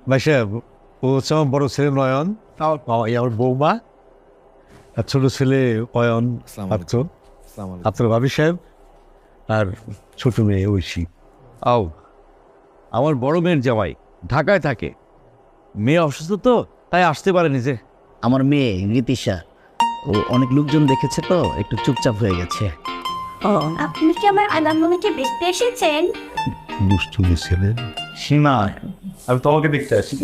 ভাই সাহেব, ও হচ্ছে আমার বড় ছেলে নয়ন, আমার বৌমা, আর ছোট ছেলে অয়ন, আপনার ভাবি সাহেব, আর ছোট মেয়ে ঐশী। আও, আমার বড় মেয়ের জামাই ঢাকায় থাকে, মেয়ে অসুস্থ তো তাই আসতে পারেনি যে। আমার মেয়ে ঋতিশা, ও অনেক লোকজন দেখেছে তো একটু চুপচাপ হয়ে গেছে। আপনি কি আমার আদামনিকে দেখতে এসেছেন? দুষ্টু ছেলে। সীমা, আমি তোমাকে দেখতে আসি।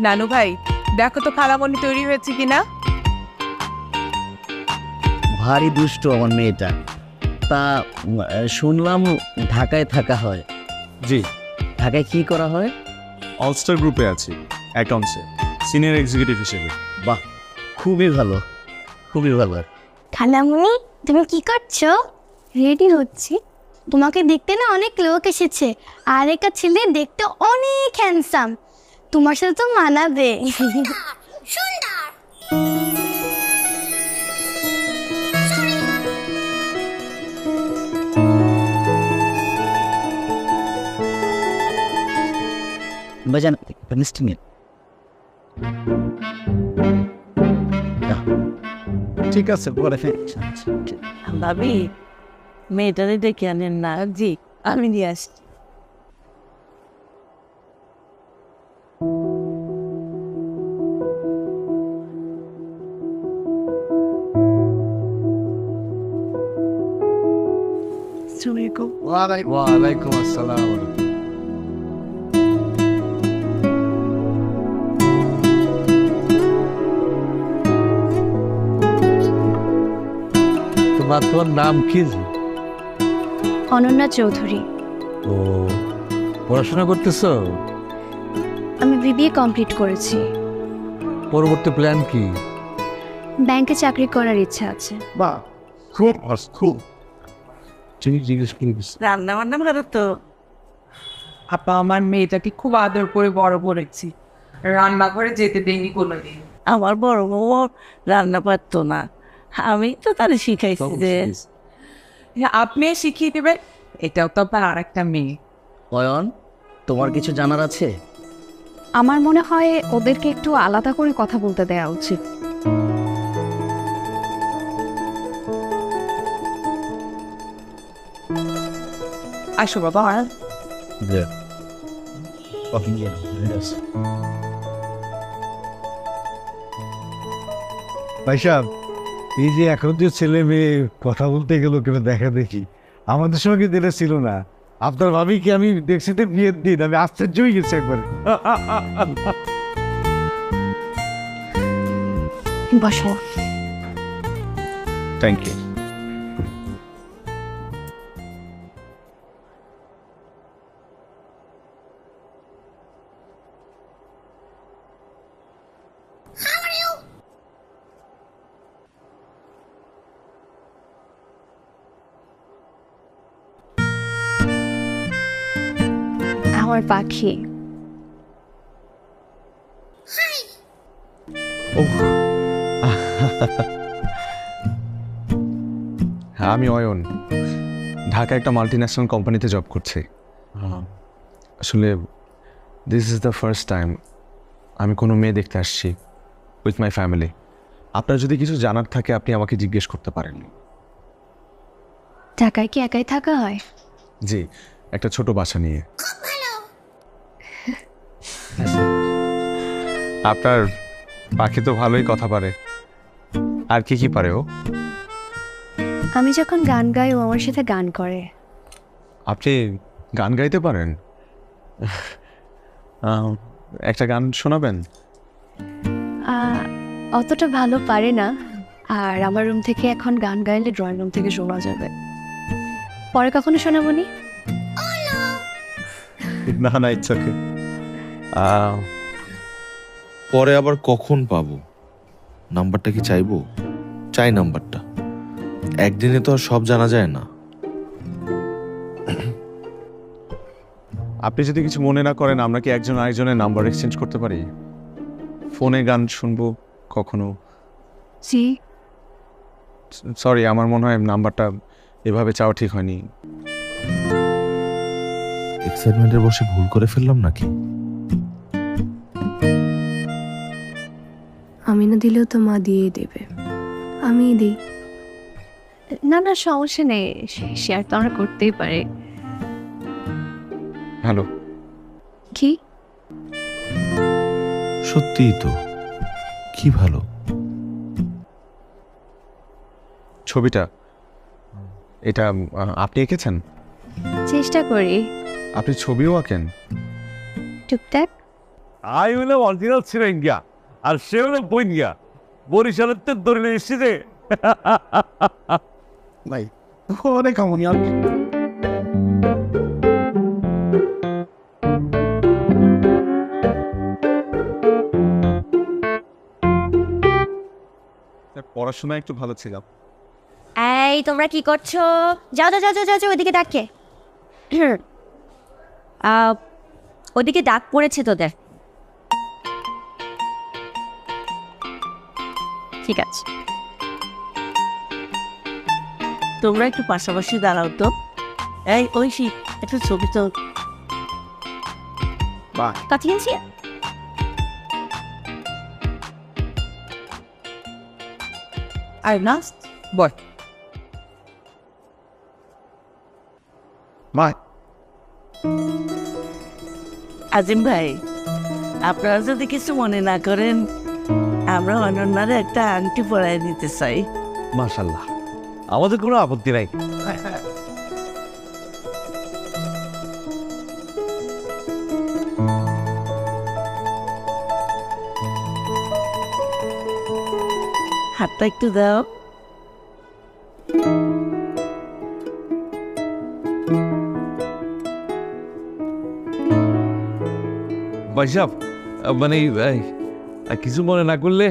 নানু ভাই, দেখো তো খালামণি তৈরি হয়েছে কিনা। ভারী দুষ্ট আমার মেয়েটা। তা শুনলাম ঢাকায় থাকা হয়। জি, ঢাকায় কি করা হয়? অলস্টার গ্রুপে আছি অ্যাকাউন্টসে সিনিয়র এক্সিকিউটিভ হিসেবে। বাহ, খুবই ভালো, খুবই ভালো। খালামণি, তুমি কি করছো? রেডি হচ্ছি। তোমাকে দেখতে না অনেক লোক এসেছে, আর একটা ছেলে দেখতে অনেক হ্যান্ডসাম, তোমার সাথে তো মানাবে। বাজান মিষ্টি নিন। ঠিক আছে, পরে ভাবি, মেয়েটারে ডেকে আনেন না। জি, আমি নিয়ে আসছি। ওয়ালাইকুম আসসালাম। তোমার নাম কি? অনন্যা চৌধুরী। ও, পড়াশোনা করতেছ? আমি বিবিএ কমপ্লিট করেছি। পরবর্তী প্ল্যান কি? ব্যাংকে চাকরি করার ইচ্ছা আছে। বাহ, খুব খুব। তুমি জিজ্ঞেস করিস। রান্না বান্না ভালো তো? আপা, আমার মেয়েটাকে খুব আদর করে বড় করেছি, রান্নাঘরে যেতে দেয়নি কোনোদিন। আমার বড় বউ রান্না পারতো না, আমি তো তারে শিখাইছি যে। আপনি শিখিয়ে দেবেন, এটাও তো আপনার আর একটা মেয়ে। অয়ন, তোমার কিছু জানার আছে? আমার মনে হয় ওদেরকে একটু আলাদা করে কথা বলতে দেওয়া উচিত। আসো বাবা। ভাই সাহেব, এই যে এখন যে ছেলে মেয়ে কথা বলতে গেল কেন দেখা দেখি, আমাদের সময় কিন্তু এটা ছিল না। আপনার ভাবি কি আমি দেখছি তো বিয়ের দিন, আমি আশ্চর্য হয়ে গেছি একবার। বসো। Thank you. আমার পাখি। হ্যাঁ, আমি অয়ন, ঢাকা একটা মাল্টিন্যাশনাল কোম্পানিতে জব করছি। আসলে this is the first time আমি কোনো মেয়ে দেখতে আসছি উইথ মাই ফ্যামিলি। আপনার যদি কিছু জানার থাকে আপনি আমাকে জিজ্ঞেস করতে পারেন। ঢাকায় কি একাই থাকা হয়? জি, একটা ছোট বাসা নিয়ে। আপনার পাখি তো ভালোই কথা পারে, আর কি কি পারে ও? আমি যখন গান গাই ও আমার সাথে গান করে। আপনি গান গাইতে পারেন? একটা গান শোনাবেন? অতটা ভালো পারে না, আর আমার রুম থেকে এখন গান গাইলে ড্রয়িং রুম থেকে শোনা যাবে। পরে কখনো শোনাবো নি? না না, ইটস ওকে। পরে আবার কখন পাবো? নাম্বারটা কি চাইবো? চাই নাম্বারটা, একদিনে তো আর সব জানা যায় না। আপনি যদি কিছু মনে না করেন, আমরা কি একজন আরেকজনের নাম্বার এক্সচেঞ্জ করতে পারি? ফোনে গান শুনবো কখনো? জি। সরি, আমার মনে হয় নাম্বারটা এভাবে চাওয়া ঠিক হয়নি। এক্সাইটমেন্টের বসে ভুল করে ফেললাম নাকি? আমি না দিলেও তো মা দিয়ে দেবে, আমিই দিই। না না, সমস্যা নেই, শেয়ার তো আমরা করতেই পারি। হ্যালো, কি সত্যিই তো, কি ভালো। ছবিটা এটা আপনি এঁকেছেন? চেষ্টা করি, আপনি ছবিও আঁকেন? টুকটাক। আই হইলে অরিজিনাল সিরেঙ্গা আর সে হলো বইঙ্গা, বরিশালের তো দরিলে এসেছে। ভাই অনেক আমনি আর পড়াশোনায় একটু ভালো ছিলাম। এই তোমরা কি করছো? যাও যাও যাও যাও যাও, ওইদিকে ডাকে। ওদিকে ডাক পড়েছে তোদের। ঠিক আছে, তোমরা একটু পাশাপাশি দাঁড়াও তো। এই ঐশী, একটু ছবি তো। কাছে গেছি। আর লাস্ট বল। মা আজিম ভাই, আপনারা যদি কিছু মনে না করেন, আমরা অনন্যার একটা আংটি পরাই দিতে চাই। মাশাল্লাহ, আমাদের কোনো আপত্তি নাই। হাতটা একটু দাও। ভাইসাব, মানে কিছু মনে না করলে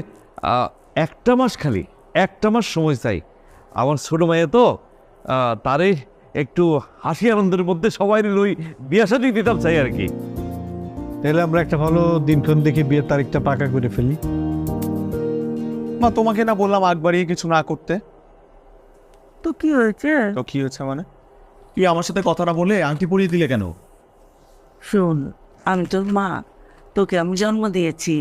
একটা মাস, খালি একটা মাস সময় চাই। আমার ছোট মাইয়া তো, তারে একটু হাসি আনন্দের মধ্যে সবাই ওই বিয়ে শাদী দিতাম চাই আর কি। তাহলে আমরা একটা ভালো দিনক্ষণ দেখে বিয়ের তারিখটা পাকা করে ফেলি। মা, তোমাকে না বললাম আগ বাড়িয়ে কিছু না করতে? তো কি হয়েছে? তো কি হচ্ছে মানে? তুই আমার সাথে কথা না বলে আংটি পরিয়ে দিলে কেন? শোন, আমি তোর মা, তোকে আমি জন্ম দিয়েছি।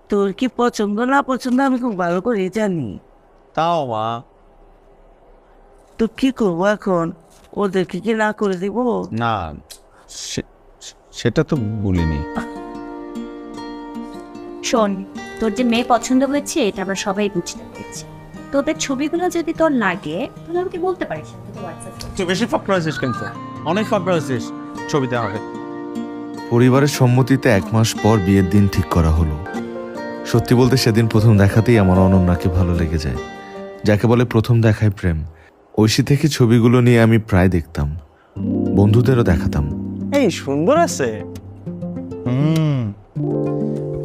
তোর কি পছন্দ না পছন্দ আমি খুব ভালো করে জানি। তাও মা, তো কি করবো এখন? ওদেরকে কি না করে দিব? না, সেটা তো বলিনি। শোন, তোর যে মেয়ে পছন্দ হয়েছে এটা আমরা সবাই বুঝতে পেরেছি। তোদের ছবিগুলো যদি তোর লাগে তাহলে আমাকে বলতে পারিস। তুই বেশি ফাঁক করেছিস কিন্তু, অনেক ফাঁক করেছিস ছবিতে আমাকে। পরিবারের সম্মতিতে 1 মাস পর বিয়ের দিন ঠিক করা হলো। সত্যি বলতে সেদিন প্রথম দেখাতেই আমার অনন্যাকে ভালো লেগে যায়, যাকে বলে প্রথম দেখায় প্রেম। ঐশী থেকে ছবিগুলো নিয়ে আমি প্রায় দেখতাম, বন্ধুদেরও দেখাতাম। এই সুন্দর আছে,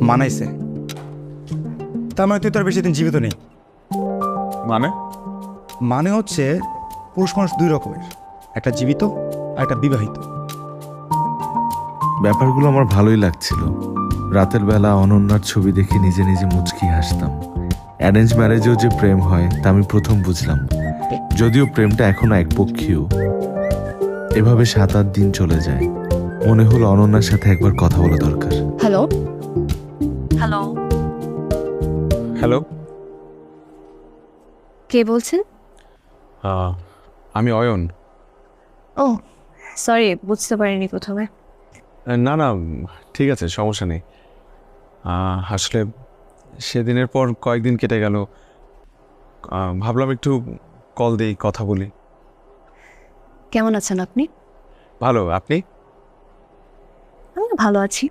মানাইছে। তার মানে তুই তো আর বেশি দিন জীবিত নেই। মানে? মানে হচ্ছে পুরুষ মানুষ 2 রকমের, একটা জীবিত আর একটা বিবাহিত। ব্যাপারগুলো আমার ভালোই লাগছিল। রাতের বেলা অনন্যার ছবি দেখে নিজে নিজে মুচকি হাসতাম। অ্যারেঞ্জ ম্যারেজেও যে প্রেম হয় তা আমি প্রথম বুঝলাম, যদিও প্রেমটা এখনো একপক্ষীয়। এভাবে 7-8 দিন চলে যায়। মনে হলো অনন্যার সাথে একবার কথা বলা দরকার। হ্যালো হ্যালো হ্যালো, কে বলছেন? আমি অয়ন। ও সরি, বুঝতে পারিনি প্রথমে। না না, ঠিক আছে, সমস্যা নেই। আসলে সেদিনের পর কয়েকদিন কেটে গেল, ভাবলাম একটু কল দিই, কথা বলি। কেমন আছেন আপনি? ভালো, আপনি? আমিও ভালো আছি।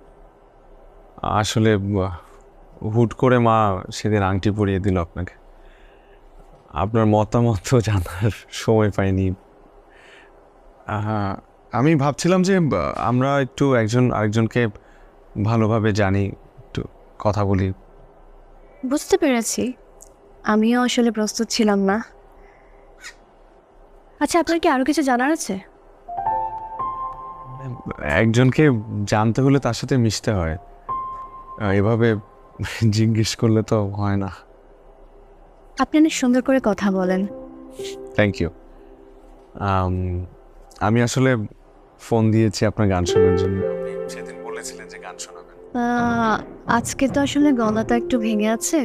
আসলে হুট করে মা সেদিন আংটি পরিয়ে দিল আপনাকে। আপনার মতামত তো জানার সময় পাইনি। আমি ভাবছিলাম যে আমরা একটু একজন আরেকজনকে ভালোভাবে জানি, একটু কথা বলি। বুঝতে পেরেছি, আমিও আসলে প্রস্তুত ছিলাম না। আচ্ছা, আপনার কি আরো কিছু জানার আছে? একজনকে জানতে হলে তার সাথে মিশতে হয়, এভাবে জিজ্ঞেস করলে তো হয় না। আপনি অনেক সুন্দর করে কথা বলেন। Thank you. আমি আসলে ফোন দিয়েছি আপনার গান শোনার জন্য। আপনি সেদিন বলেছিলেন যে গান শোনাবেন। আজকে তো আসলে গলাটা একটু ভেঙে আছে,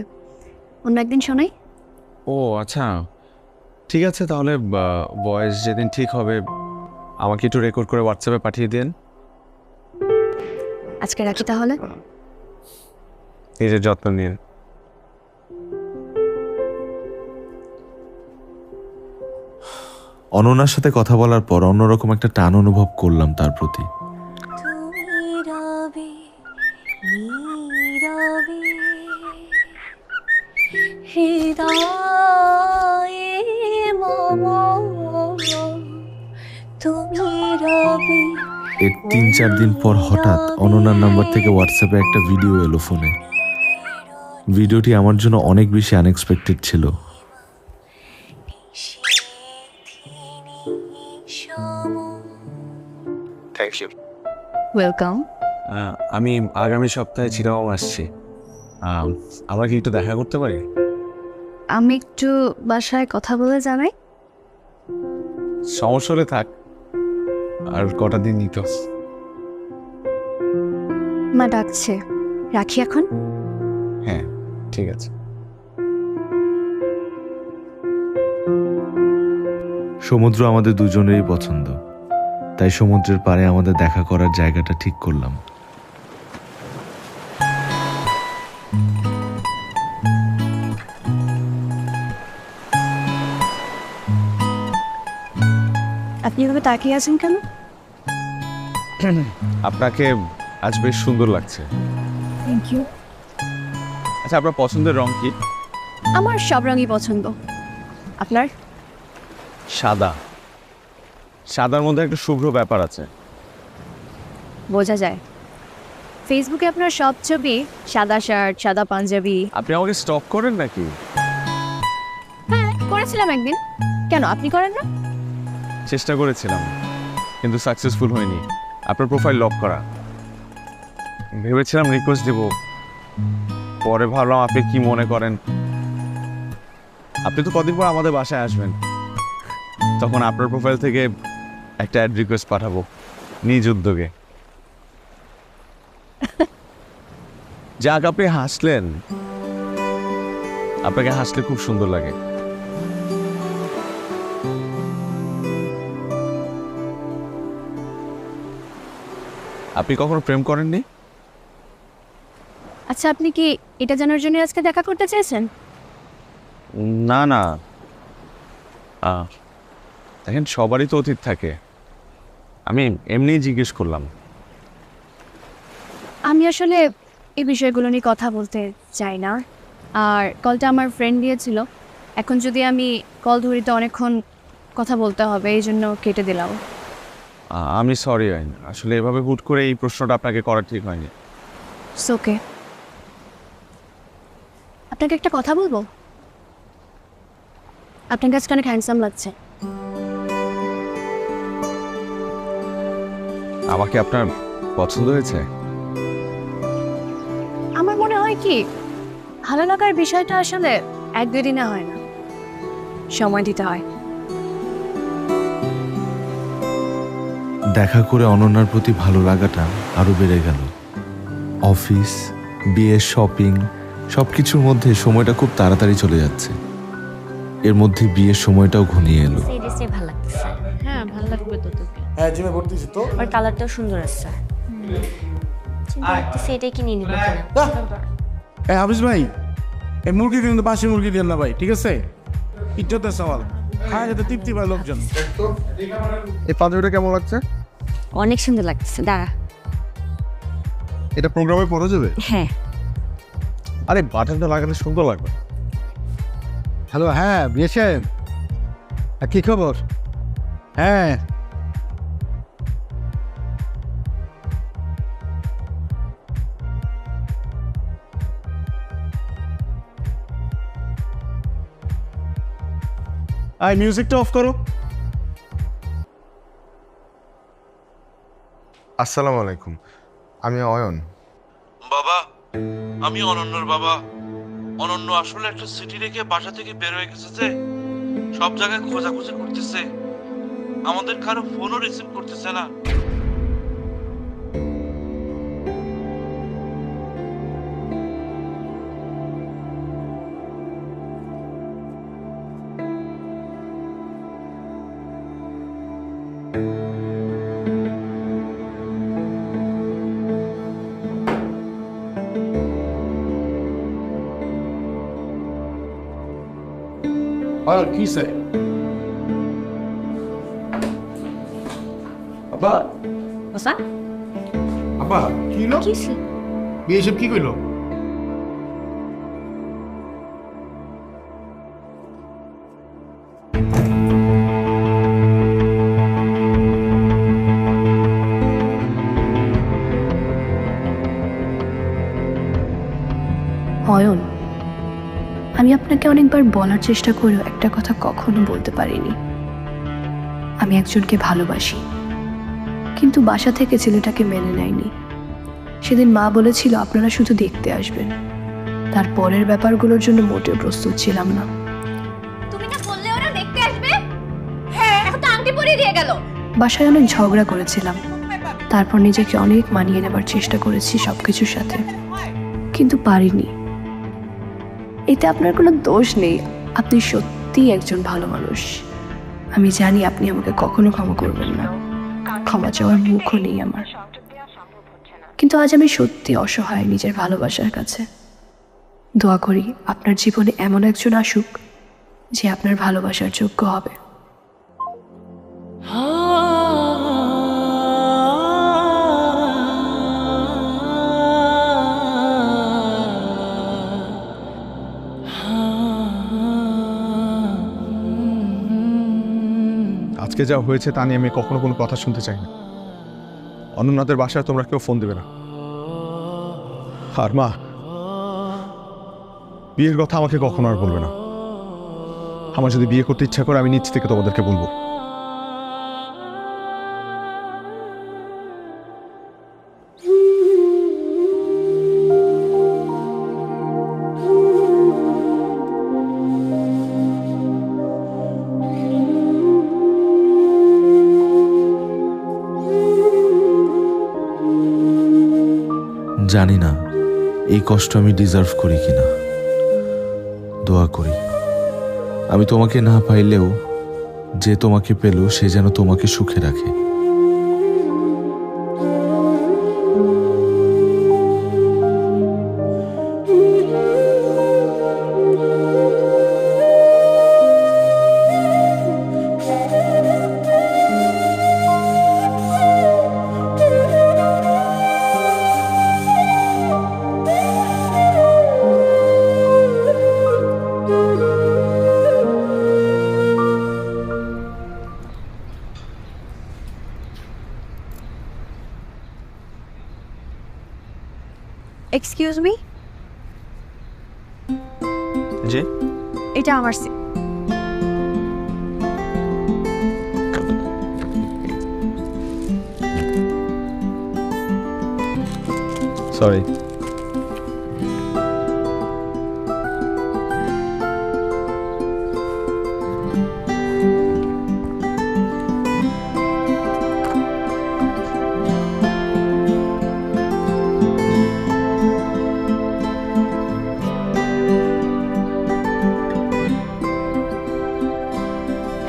অন্য একদিন শোনাই। ও আচ্ছা, ঠিক আছে তাহলে ভয়েস যেদিন ঠিক হবে আমাকে একটু রেকর্ড করে হোয়াটসঅ্যাপে পাঠিয়ে দিন। আজকে রাখি তাহলে। নিজের যত্ন নিন। অনন্যার সাথে কথা বলার পর অন্যরকম একটা টান অনুভব করলাম তার প্রতি। এর 3-4 দিন পর হঠাৎ অনন্যার নাম্বার থেকে হোয়াটসঅ্যাপে একটা ভিডিও এলো ফোনে। ভিডিওটি আমার জন্য অনেক বেশি আনএক্সপেক্টেড ছিল। Thank you. ওয়েলকাম। আমি আগামী সপ্তাহে চিটাগং আসছি, আমরা কি একটু দেখা করতে পারি? আমি একটু বাসায় কথা বলে জানাই। সমস্যা হলে থাক, আর কটা দিন নিত। মা ডাকছে, রাখি এখন। হ্যাঁ ঠিক আছে। সমুদ্র আমাদের দুজনেরই পছন্দ, তাই সমুদ্রের পাড়ে আমাদের দেখা করার জায়গাটা ঠিক করলাম। আপনি এভাবে তাকিয়ে আছেন কেন? আপনাকে আজ বেশ সুন্দর লাগছে। Thank you. আচ্ছা, আপনার পছন্দের রং কি? আমার সব রঙই পছন্দ। আপনার? সাদা। সাদার মধ্যে একটা শুভ্র ব্যাপার আছে। বোঝা যায়। ফেসবুকে আপনার সব ছবি সাদা শার্ট, সাদা পাঞ্জাবি। আপনি আমাকে স্টক করেন নাকি? হ্যাঁ করেছিলাম একদিন। কেন আপনি করেন না? চেষ্টা করেছিলাম কিন্তু সাকসেসফুল হয়নি। আপনার প্রোফাইল লক করা। ভেবেছিলাম রিকোয়েস্ট দেব, পরে ভাবলাম আপনি কি মনে করেন। আপনি তো কদিন পর আমাদের বাসায় আসবেন, তখন আপনার প্রোফাইল থেকে একটা অ্যাড রিকোয়েস্ট পাঠাবো নিজ উদ্যোগে। যাক, আপনি হাসলেন। আপনাকে হাসলে খুব সুন্দর লাগে। আপনি কখনো প্রেম করেননি? আচ্ছা, আপনি কি এটা জানার জন্য আজকে দেখা করতে চেয়েছেন? না না, দেখেন সবারই তো অতীত থাকে। আমি এমনিই জিজ্ঞেস করলাম। আমি আসলে এই বিষয়গুলো নিয়ে কথা বলতে চাই না। আর কলটা আমার ফ্রেন্ড দিয়েছিল, এখন যদি আমি কল ধরি তো অনেকক্ষণ কথা বলতে হবে, এই জন্য কেটে দিলাম। আমি সরি, আসলে এভাবে হুট করে এই প্রশ্নটা আপনাকে করা ঠিক হয়নি। ওকে, আপনাকে একটা কথা বলবো। আপনার কাছে অনেক হ্যান্ডসাম লাগছে। আমাকে আপনার পছন্দ হয়েছে? আমার মনে হয় কি, ভালো লাগার বিষয়টা আসলে 1-2 দিনে হয় না, সময় দিতে হয়। দেখা করে অনন্যার প্রতি ভালো লাগাটা আরো বেড়ে গেল। অফিস, বিয়ের, শপিং সবকিছুর মধ্যে সময়টা খুব তাড়াতাড়ি চলে যাচ্ছে। এর মধ্যে বিয়ের সময়টাও ঘনিয়ে এলো। ভালো লাগতেছে। হ্যাঁ ভালো লাগবে তো তোকে। হ্যাঁ জিমে ভর্তি হয়েছি তো। আর কালারটাও সুন্দর আছে। সেটাই কি নিয়ে নিব কিনা? এই হাফিজ ভাই, এই মুরগি কিন্তু বাসি মুরগি দেন না ভাই, ঠিক আছে? ইজ্জতের সওয়াল, খায় যাতে তৃপ্তি পায় লোকজন। এই পাঞ্জাবিটা কেমন লাগছে? অনেক সুন্দর লাগতেছে। দাঁড়া, এটা প্রোগ্রামে পড়া যাবে? হ্যাঁ। আরে বাটনটা লাগালে সুন্দর লাগবে। হ্যালো, হ্যাঁ বিয়ে সাহেব, কী খবর? হ্যাঁ আই মিউজিকটা অফ করো। আসসালামু আলাইকুম, আমি অয়ন। বাবা, আমি অনন্যর বাবা। অনন্য আসলে একটা সিটি রেখে বাসা থেকে বের হয়ে গেছে, যে সব জায়গায় খোঁজাখুঁজি করতেছে, আমাদের কারো ফোনও রিসিভ করতেছে না। অয়ন কিসে? আব্বা আব্বা কি হলো? বিয়ে সব কি কইলো? অয়ন, আমি আপনাকে অনেকবার বলার চেষ্টা করেও একটা কথা কখনো বলতে পারিনি। আমি একজনকে ভালোবাসি, কিন্তু বাসা থেকে ছেলেটাকে মেনে নেয়নি। সেদিন মা বলেছিল আপনারা শুধু দেখতে আসবেন, তারপরের ব্যাপারগুলোর জন্য মোটেও প্রস্তুত ছিলাম না। তুমি না বললে ওরা দেখতে আসবে? হ্যাঁ, এখন তো আংটি পরিয়ে দিয়ে গেল। বাসায় অনেক ঝগড়া করেছিলাম, তারপর নিজেকে অনেক মানিয়ে নেবার চেষ্টা করেছি সবকিছুর সাথে, কিন্তু পারিনি। এতে আপনার কোনো দোষ নেই, আপনি সত্যিই একজন ভালো মানুষ। আমি জানি আপনি আমাকে কখনো ক্ষমা করবেন না, ক্ষমা চাওয়ার মুখও নেই আমার। কিন্তু আজ আমি সত্যি অসহায় নিজের ভালোবাসার কাছে। দোয়া করি আপনার জীবনে এমন একজন আসুক যে আপনার ভালোবাসার যোগ্য হবে। আজকে যা হয়েছে তা নিয়ে আমি কখনো কোনো কথা শুনতে চাই না। অনন্যাদের বাসায় তোমরা কেউ ফোন দেবে না। আর মা, বিয়ের কথা আমাকে কখনো আর বলবে না। আমার যদি বিয়ে করতে ইচ্ছা করে আমি নিজ থেকে তোমাদেরকে বলবো। জানি না এই কষ্ট আমি ডিজার্ভ করি কিনা। দোয়া করি আমি তোমাকে না পাইলেও যে তোমাকে পেল সে যেন তোমাকে সুখে রাখে। এক্সকিউজ মি, জি এটা আমার সিট। সরি।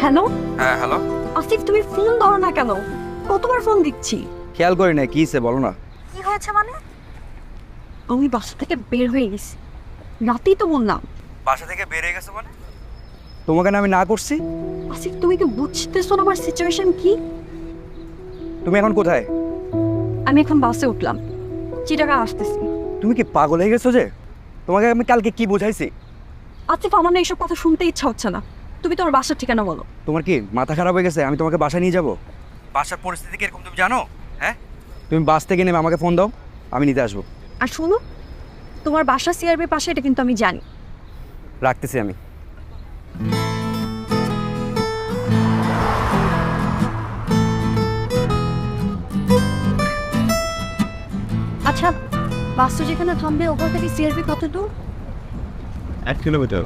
হ্যালো। হ্যাঁ হ্যালো। আসিফ, তুমি ফোন ধরো না কেন? কতবার ফোন দিচ্ছি। খেয়াল করি না, কি হয়েছে বলো না। কি হয়েছে মানে? আমি বাসা থেকে বের হয়ে গেছি, রাতেই তো বললাম। বাসা থেকে বের হয়ে গেছো মানে? তোমাকে না আমি না করছি? আসিফ, তুমি কি বুঝতেছো না আমার সিচুয়েশন কি? তুমি এখন কোথায়? আমি এখন বাসে উঠলাম, চিটাগাং আসতেছি। তুমি কি পাগল হয়ে গেছো যে? তোমাকে আমি কালকে কি বুঝাইছি? আসিফ, আমার না এইসব কথা শুনতে ইচ্ছা হচ্ছে না। তুমি তোমার বাসার ঠিকানা বলো। তোমার কি মাথা খারাপ হয়ে গেছে? আমি তোমাকে বাসা নিয়ে যাব? বাসার পরিস্থিতি কিরকম তুমি জানো? হ্যাঁ, তুমি বাস থেকে নেমে আমাকে ফোন দাও, আমি নিতে আসবো। আর শোনো, তোমার বাসা সিআরবি পাশে, এটা কিন্তু আমি জানি। রাখতেছি আমি। আচ্ছা, বাস তো যেখানে থামবে ওখান থেকে সিআরবি কত দূর? 1 কিলোমিটার।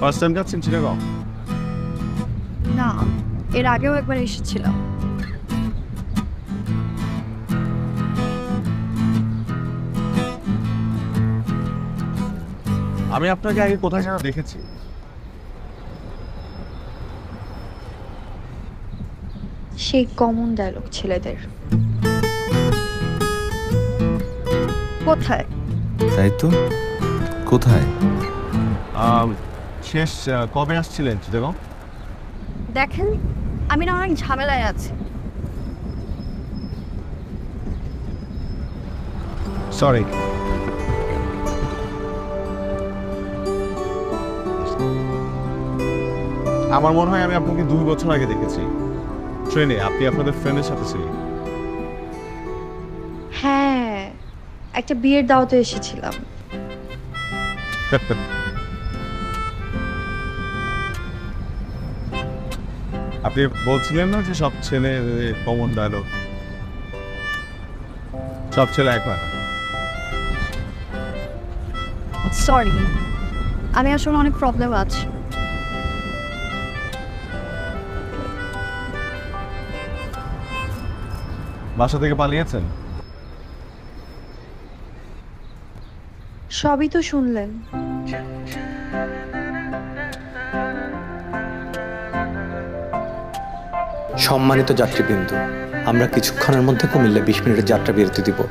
ফার্স্ট টাইম যাচ্ছেন চিটাগাং? না, এর আগেও একবার এসেছিলাম। আমি আপনাকে আগে কোথায় যেন দেখেছি। সেই কমন ডায়লগ ছেলেদের। কোথায়? তাই তো, কোথায়? শেষ কবে আসছিলেন চিটাগং? দেখেন, আমি না অনেক ঝামেলায় আছি। সরি। আমার মনে হয় আমি আপনাকে 2 বছর আগে দেখেছি ট্রেনে। আপনি আপনাদের ফ্রেন্ডের সাথে ছিলেন। হ্যাঁ, একটা বিয়ের দাওয়াতে এসেছিলাম। আপনি বলছিলেন না যে সব ছেলে কমন ডায়লগ, সব ছেলে এক হয়। সরি, আমি আসলে অনেক প্রবলেম আছে। বাসা থেকে পালিয়েছেন? সবই তো শুনলেন। সম্মানিত যাত্রীবৃন্দ, আমরা কিছুক্ষণের মধ্যে কুমিল্লা 20 মিনিটের যাত্রা বিরতি দিব।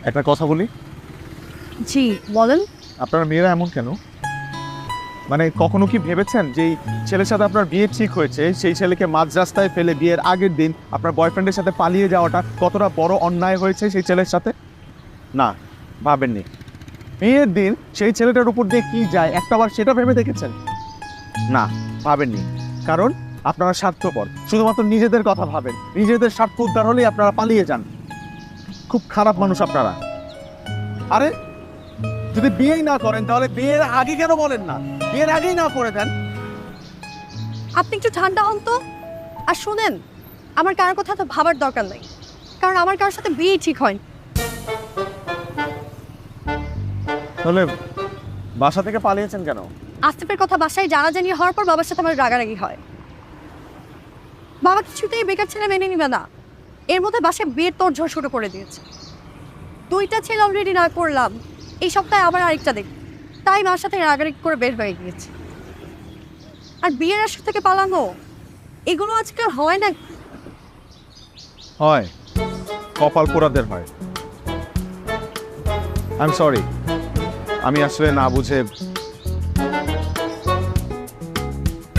একটা কথা বলি। জি বলেন। আপনার মেয়েরা এমন কেন? মানে কখনো কি ভেবেছেন যে ছেলের সাথে আপনার বিয়ে ঠিক হয়েছে, সেই ছেলেকে মাঝ রাস্তায় ফেলে বিয়ের আগের দিন আপনার বয়ফ্রেন্ডের সাথে পালিয়ে যাওয়াটা কতটা বড় অন্যায় হয়েছে সেই ছেলের সাথে? না, ভাবেননি। বিয়ের দিন সেই ছেলেটার উপর দিয়ে কি যায় একটাবার সেটা ভেবে দেখেছেন? না, ভাবেননি। কারণ আপনারা স্বার্থপর, শুধুমাত্র নিজেদের কথা ভাবেন, নিজেদের স্বার্থ উদ্ধার হলেই আপনারা পালিয়ে যান। খুব খারাপ মানুষ আপনারা। আরে যদি বিয়েই না করেন তাহলে বিয়ের আগে কেন বলেন না? বিয়ের আগেই না করে দেন। আপনি একটু ঠান্ডা হন তো। আর শুনেন, আমার কারোর কথা তো ভাবার দরকার নেই, কারণ আমার কারোর সাথে বিয়ে ঠিক হয়। তাহলে বাসা থেকে পালিয়েছেন কেন? আসিফের কথা বাসায় জানাজানি হওয়ার পর বাবার সাথে আমার রাগারাগি হয়। বাবা কিছুতেই বেকার ছেলে মেনে নিবে না। এর মধ্যে বাসায় বিয়ের তোড়জোড় শুরু করে দিয়েছে। 2টা ছেলে অলরেডি না করলাম, এই সপ্তাহে আবার আরেকটা দেখি। তাই মার সাথে রাগারাগি করে বের হয়ে গিয়েছে। আর বিয়ের আসর থেকে পালানো, এগুলো আজকাল হয় না। হয়, কপাল পোড়াদের হয়। আই এম সরি, আমি আসলে না বুঝে।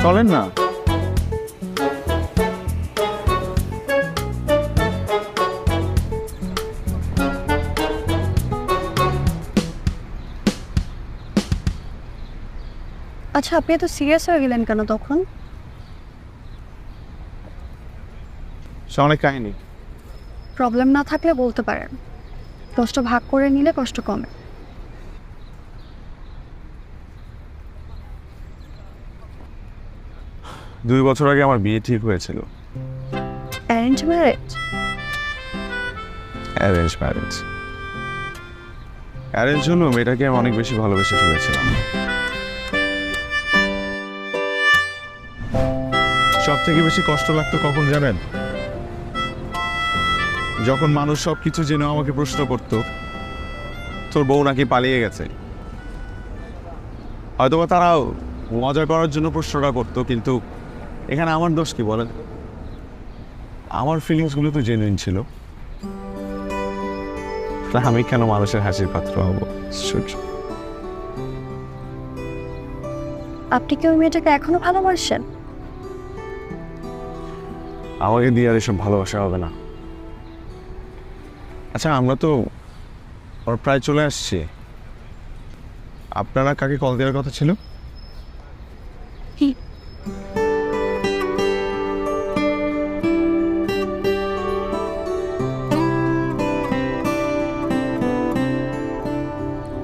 চলেন না। আচ্ছা, আপনি এত সিরিয়াস হয়ে গেলেন কেন তখন? অনেক কাহিনী। প্রবলেম না থাকলে বলতে পারেন, কষ্ট ভাগ করে নিলে কষ্ট কমে। 2 বছর আগে আমার বিয়ে ঠিক হয়েছিল। Arrange marriage? Arrange marriage. Arrange হলো মেয়েটাকে আমি অনেক বেশি ভালোবেসে ফেলেছিলাম। সব থেকে বেশি কষ্ট লাগতো কখন জানেন? যখন মানুষ সব কিছু জেনে আমাকে প্রশ্ন করত, তোর বউ নাকি পালিয়ে গেছে। হয়তোবা তারাও মজা করার জন্য প্রশ্নটা করতো, কিন্তু এখানে আমার দোষ কি বলেন? আমার ফিলিংসগুলো তো জেনুইন ছিল। আমি কেন মানুষের হাসির পাত্র হব? আপনি কি ওই মেয়েটাকে এখনো ভালোবাসেন? আমাকে দিয়ে আর এসব ভালোবাসা হবে না। আচ্ছা, আমরা তো প্রায় চলে আসছি। আপনারা কাকে কল দেওয়ার কথা ছিল?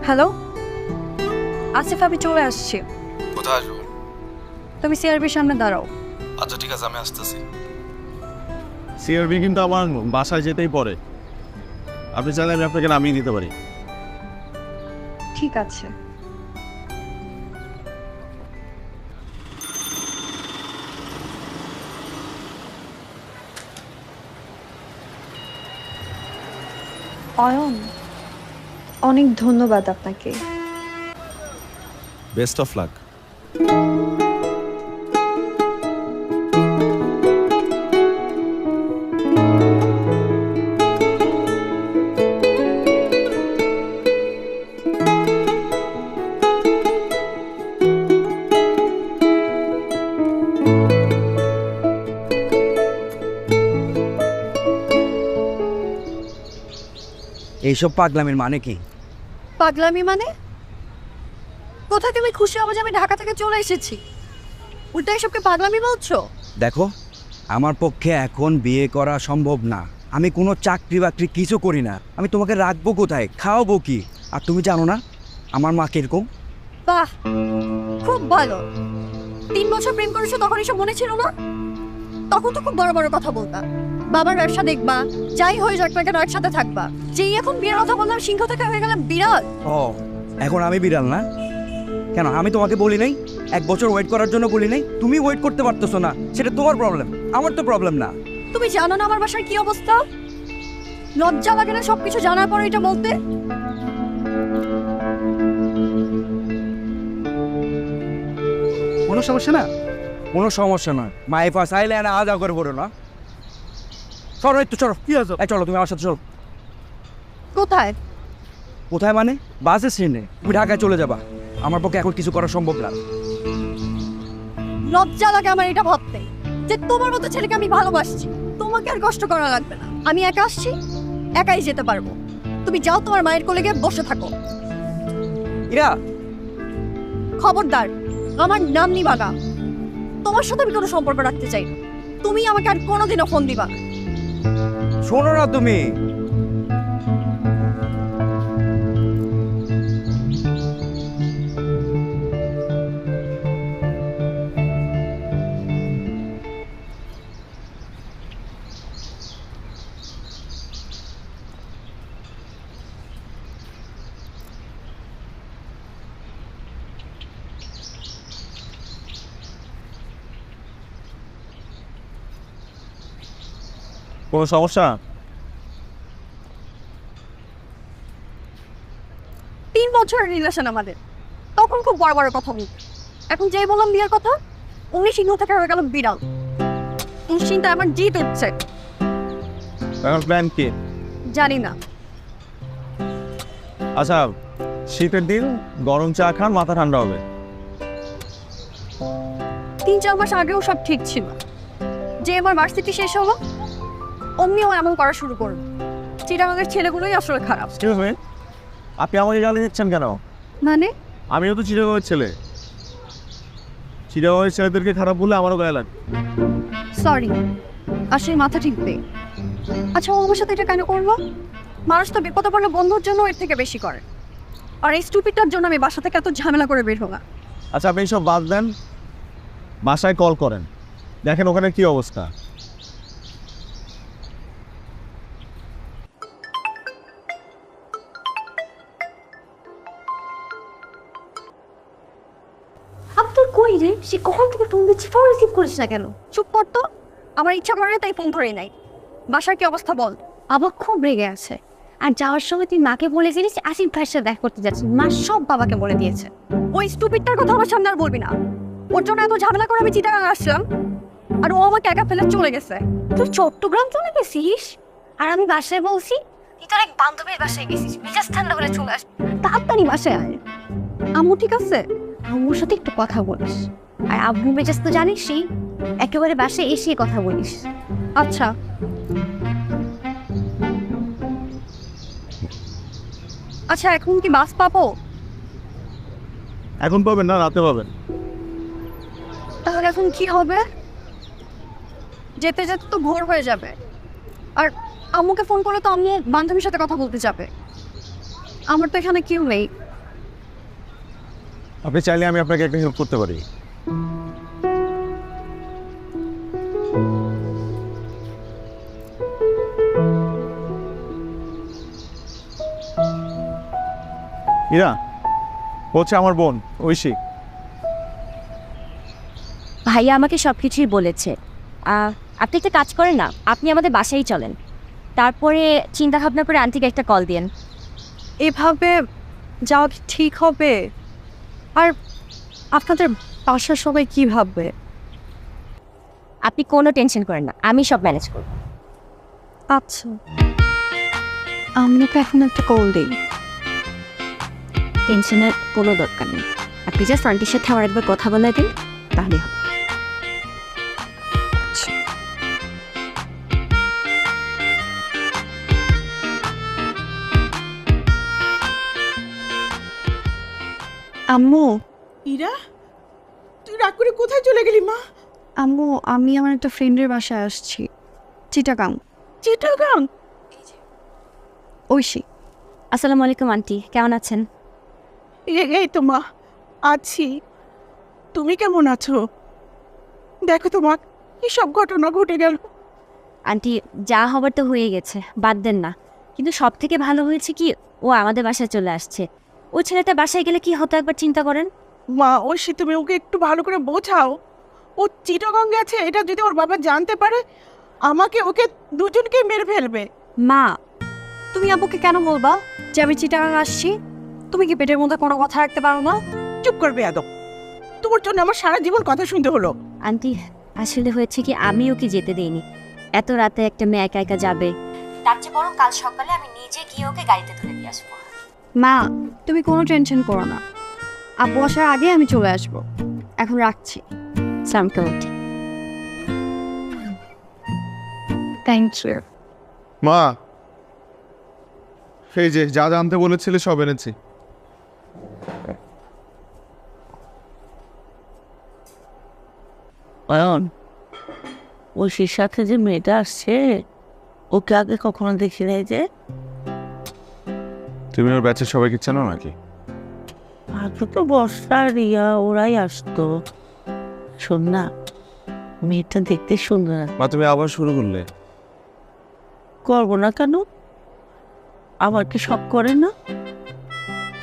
হ্যালো আসিফ, আমি চলে আসছি। কোথায় আসবো? তুমি সিআরবির সামনে দাঁড়াও। আচ্ছা ঠিক আছে, আমি আসতেছি। সিআরবি কিন্তু আমার বাসায় যেতেই পড়ে, আপনি চাইলে আমি আপনাকে নামিয়ে দিতে পারি। ঠিক আছে। অয়ন, অনেক ধন্যবাদ আপনাকে। Best of luck. এইসব পাগলামির মানে কি? পাগলামি মানে? কোথায় তুমি খুশি হবে যে আমি ঢাকা থেকে চলে এসেছি, উল্টা এসবকে পাগলামি বলছো? দেখো, আমার পক্ষে এখন বিয়ে করা সম্ভব না। আমি কোনো চাকরি বাকরি কিছু করি না। আমি তোমাকে রাখবো কোথায়, খাওয়াবো কি? আর তুমি জানো না আমার মা কিরকম? বাহ, খুব ভালো। 3 বছর প্রেম করেছো, তখন এসব মনে ছিল না? তখন তো খুব বড় বড় কথা বলতা, বাবার ব্যবসা দেখবা, যাই হয়ে যাক না কেন একসাথে থাকবা। যেই এখন বিয়ের কথা বললাম, সিংহ থেকে হয়ে গেলাম বিড়াল। ও, এখন আমি বিড়াল না? কেন, আমি তোমাকে বলি নাই 1 বছর ওয়েট করার জন্য বলি নাই? তুমি ওয়েট করতে পারতেছো না, সেটা তোমার প্রবলেম, আমার তো প্রবলেম না। তুমি জানো না আমার বাসার কি অবস্থা? লজ্জা লাগে না সবকিছু জানার পর এটা বলতে? কোনো সমস্যা না? কোনো সমস্যা নয়। মাই ফার্স্ট আইল্যান্ড আজা করে পড়ো না। চলো একটু, চলো। কি আছে? চলো, তুমি আমার সাথে চলো। কোথায়? কোথায় মানে? বাস স্ট্যান্ডে। তুমি ঢাকায় চলে যাবা। আমার পক্ষে এখন কিছু করা সম্ভব না। লজ্জা লাগে আমার এটা ভাবতে যে তোমার মতো ছেলেকে আমি ভালোবাসছি। তোমাকে আর কষ্ট করা লাগবে না, আমি একা আসছি, একাই যেতে পারবো। তুমি যাও, তোমার মায়ের কোলে গিয়ে বসে থাকো। ইরা, খবরদার, আমার নাম নিবা না। তোমার সাথে আমি কোনো সম্পর্ক রাখতে চাই না। তুমি আমাকে আর কোনোদিনও ফোন দিবা না। শোনো না তুমি। কোনো সমস্যা? 3 বছরের রিলেশন আমাদের, তখন খুব বড় বড় কথা বলতো। এখন যেই বললাম বিয়ের কথা, উনি সিংহ থেকে হয়ে গেল বিড়াল। নিশ্চিন্তে আমার জিত উঠছে। এখন প্ল্যান কি? জানি না। আচ্ছা, শীতের দিন গরম চা খান, মাথা ঠান্ডা হবে। 3-4 মাস আগেও সব ঠিক ছিল। যে আমার ভার্সিটি শেষ হলো, অমনিও এমন করা শুরু করলো। চিটাগাংয়ের ছেলেগুলোই আসলে খারাপ। আপনি আমাকে গালি দিচ্ছেন কেন? মানে? আমিও তো চিটাগাংয়ের ছেলে। চিটাগাংয়ের ছেলেদেরকে খারাপ বললে আমারও গায়ে লাগে। সরি, আসলে মাথা ঠিক নেই। আচ্ছা, ও আমার সাথে এটা কেন করবো? মানুষ তো বিপদে পড়লে বন্ধুর জন্য এর থেকে বেশি করে। আর এই স্টুপিডটার জন্য আমি বাসা থেকে এত ঝামেলা করে বের হলাম। আচ্ছা, আপনি সব বাদ দেন, বাসায় কল করেন, দেখেন ওখানে কি অবস্থা। আব্দুল কই রে? সে কখন থেকে ফোন দিচ্ছি, ফোন রিসিভ করিস না কেন? চুপ কর তো। আমার ইচ্ছা করে তাই ফোন ধরে নাই। বাসার কি অবস্থা বল। বাবা খুব রেগে আছে। আর যাওয়ার সময় তুই মাকে বলে গেলিস আসিফ ভাইয়ের সাথে দেখা করতে যাচ্ছিস। মা সব বাবাকে বলে দিয়েছে। ওই স্টুপিডটার কথা আমার সামনে আর বলবি না। ওর জন্য এত ঝামেলা করে আমি চিটাগাং আসলাম, আর ও আমাকে একা ফেলে চলে গেছে। তুই চট্টগ্রাম চলে গেছিস? আর আমি বাসায় বলছি তুই তোর এক বান্ধবীর বাসায় গেছিস, মেজাজ ঠান্ডা হলে চলে আস। তাড়াতাড়ি বাসায় আয়। আম্মু ঠিক আছে? আম্মুর সাথে একটু কথা বলিস। আর আব্বু মেজাজ তো জানিসই, একেবারে বাসায় এসে কথা বলিস। আচ্ছা। আচ্ছা, এখন কি বাস পাবো? এখন পাবেন না, রাতে পাবেন। তাহলে এখন কি হবে? যেতে যেতে তো ভোর হয়ে যাবে। আর আম্মুকে ফোন করলে তো আম্মু বান্ধবীর সাথে কথা বলতে যাবে। আমার তো এখানে কেউ নেই। আপনি চাইলে আমি আপনাকে একটা হেল্প করতে পারি। ইরা হচ্ছে আমার বোন ঐশী। ভাইয়া আমাকে সব কিছুই বলেছে। আপনি একটা কাজ করেন না, আপনি আমাদের বাসায় চলেন, তারপরে চিন্তা ভাবনা করে আন্টিকে একটা কল দিন। এভাবে যাওয়া কি ঠিক হবে? আর আপনাদের বাসার সবাই কি ভাববে? আপনি কোনো টেনশন করেন না, আমি সব ম্যানেজ করব। আচ্ছা, আম্মুকে এখন একটা কল দিই। টেনশনের কোনো দরকার নেই, আপনি জাস্ট আন্টির সাথে আমার একবার কথা বলে দিন, তাহলে হবে। আম্মু। ইরা, তুই রাগ করে কোথায় চলে গেলি মা? আম্মু, আমি আমার একটা ফ্রেন্ডের বাসায় আসছি, চিটাগাং। চিটাগাং? ঐশী। আসসালামু আলাইকুম আন্টি, কেমন আছেন? এই তো মা, আছি। তুমি কেমন আছো? দেখো তো মা, কি সব ঘটনা ঘটে গেল। আন্টি, যা হবার তো হয়ে গেছে, বাদ দেন না। কিন্তু সব থেকে ভালো হয়েছে কি, ও আমাদের বাসায় চলে আসছে। ওই ছেলেটা বাসায় গেলে কি হতো একবার চিন্তা করেন। মা, ঐশী তুমি ওকে একটু ভালো করে বোঝাও। ও চিটাগাং গেছে, এটা যদি ওর বাবা জানতে পারে, আমাকে ওকে দুজনকেই মেরে ফেলবে। মা, তুমি আব্বুকে কেন বলবা যে আমি চিটাগাং আসছি? তুমি কি পেটের মধ্যে কোনো কথা রাখতে পারো না? চুপ করবে আদব, তোমার জন্য আমার সারা জীবন কথা শুনতে হলো। আন্টি, আসলে হয়েছে কি, আমি ওকে যেতে দেইনি। এত রাতে একটা মেয়ে একা একা যাবে, তার চেয়ে বরং কাল সকালে আমি নিজে গিয়ে ওকে গাড়িতে তুলে দিয়ে আসবো। মা, তুমি কোনো টেনশন করো না, আব্বু আসার আগে আমি চলে আসবো। এখন রাখছি। Thank you. মা, এই যে যা জানতে বলেছিলে সব এনেছি। অয়ন, ঐশীর সাথে যে মেয়েটা আসছে, ওকে আগে কখনো দেখি নাই যে। তুমি ওর ব্যাচের সবাইকে চেনো নাকি? আগে তো বর্ষা রিয়া ওরাই আসতো। শোন না, মেয়েটা দেখতে সুন্দর। মা, তুমি আবার শুরু করলে। করবো না কেন? আমার কি শখ করে না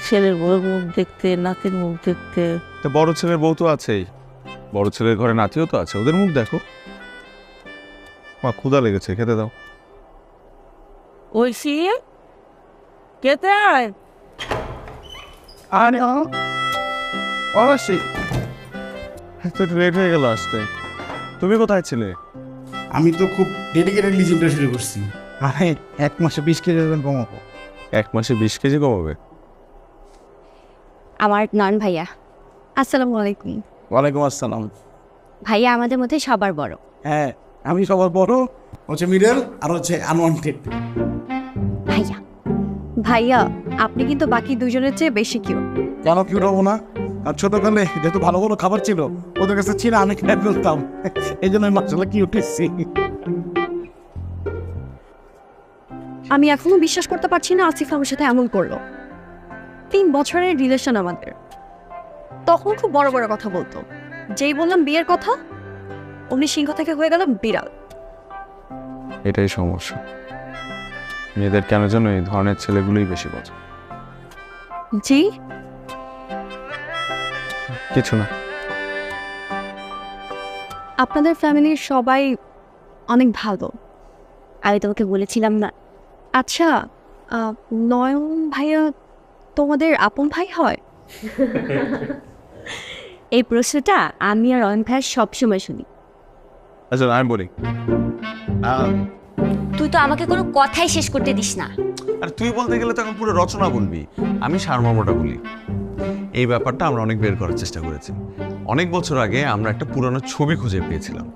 ছেলের বউয়ের মুখ দেখতে, নাতির মুখ দেখতে? তো বড় ছেলের বউ তো আছেই, বড় ছেলের ঘরে নাতিও তো আছে, ওদের মুখ দেখো। মা, ক্ষুধা লেগেছে, খেতে দাও। ঐশী, খেতে আয়। আরে অবশ্যই, তো লেট হয়ে গেল আসতে। তুমি কোথায় ছিলে? আমি তো খুব ডেডিকেটেডলি জিমটা শুরু করছি। আরে 1 মাসে 20 কেজি কমাবো। 1 মাসে 20 কেজি কমাবে? আমার নন ভাইয়া। আসসালামু আলাইকুম। ওয়ালাইকুম আসসালাম। ভাইয়া আমাদের মধ্যে সবার বড়। হ্যাঁ, আমি সবার বড়, হচ্ছে মিডল, আর হচ্ছে আনওয়ান্টেড। ভাইয়া ভাইয়া, আপনি কিন্তু বাকি দুজনের চেয়ে বেশি কিউট। কেন কিউট হবো না? আর ছোটকালে যেহেতু ভালো ভালো খাবার ছিল ওদের কাছে ছিল, আমি খেয়ে ফেলতাম, এই জন্য মাসালা কিউট এসছি। আমি এখনো বিশ্বাস করতে পারছি না আসিফ আমার সাথে এমন করলো। 3 বছরের রিলেশন আমাদের, তখন খুব বড় বড় কথা বলতো, যেই বললাম বিয়ের কথা অমনি সিংহ থেকে হয়ে গেল বিড়াল। এটাই সমস্যা, মেয়েদের কেন যেন এই ধরনের ছেলেগুলোই বেশি পছন্দ। জি কিছু না। আপনাদের ফ্যামিলির সবাই অনেক ভালো, আমি তোমাকে বলেছিলাম না। আচ্ছা, নয়ন ভাইয়া তোমাদের আপন ভাই হয়? এই প্রশ্নটা আমি আর অয়ন ভাইয়ের সবসময় শুনি। আচ্ছা, আমি বলি। তুই তো আমাকে কোনো কথাই শেষ করতে দিস না। আর তুই বলতে গেলে তখন পুরো রচনা বলবি, আমি সারমর্মটা বলি। এই ব্যাপারটা আমরা অনেক বের করার চেষ্টা করেছি। অনেক বছর আগে আমরা একটা পুরানো ছবি খুঁজে পেয়েছিলাম।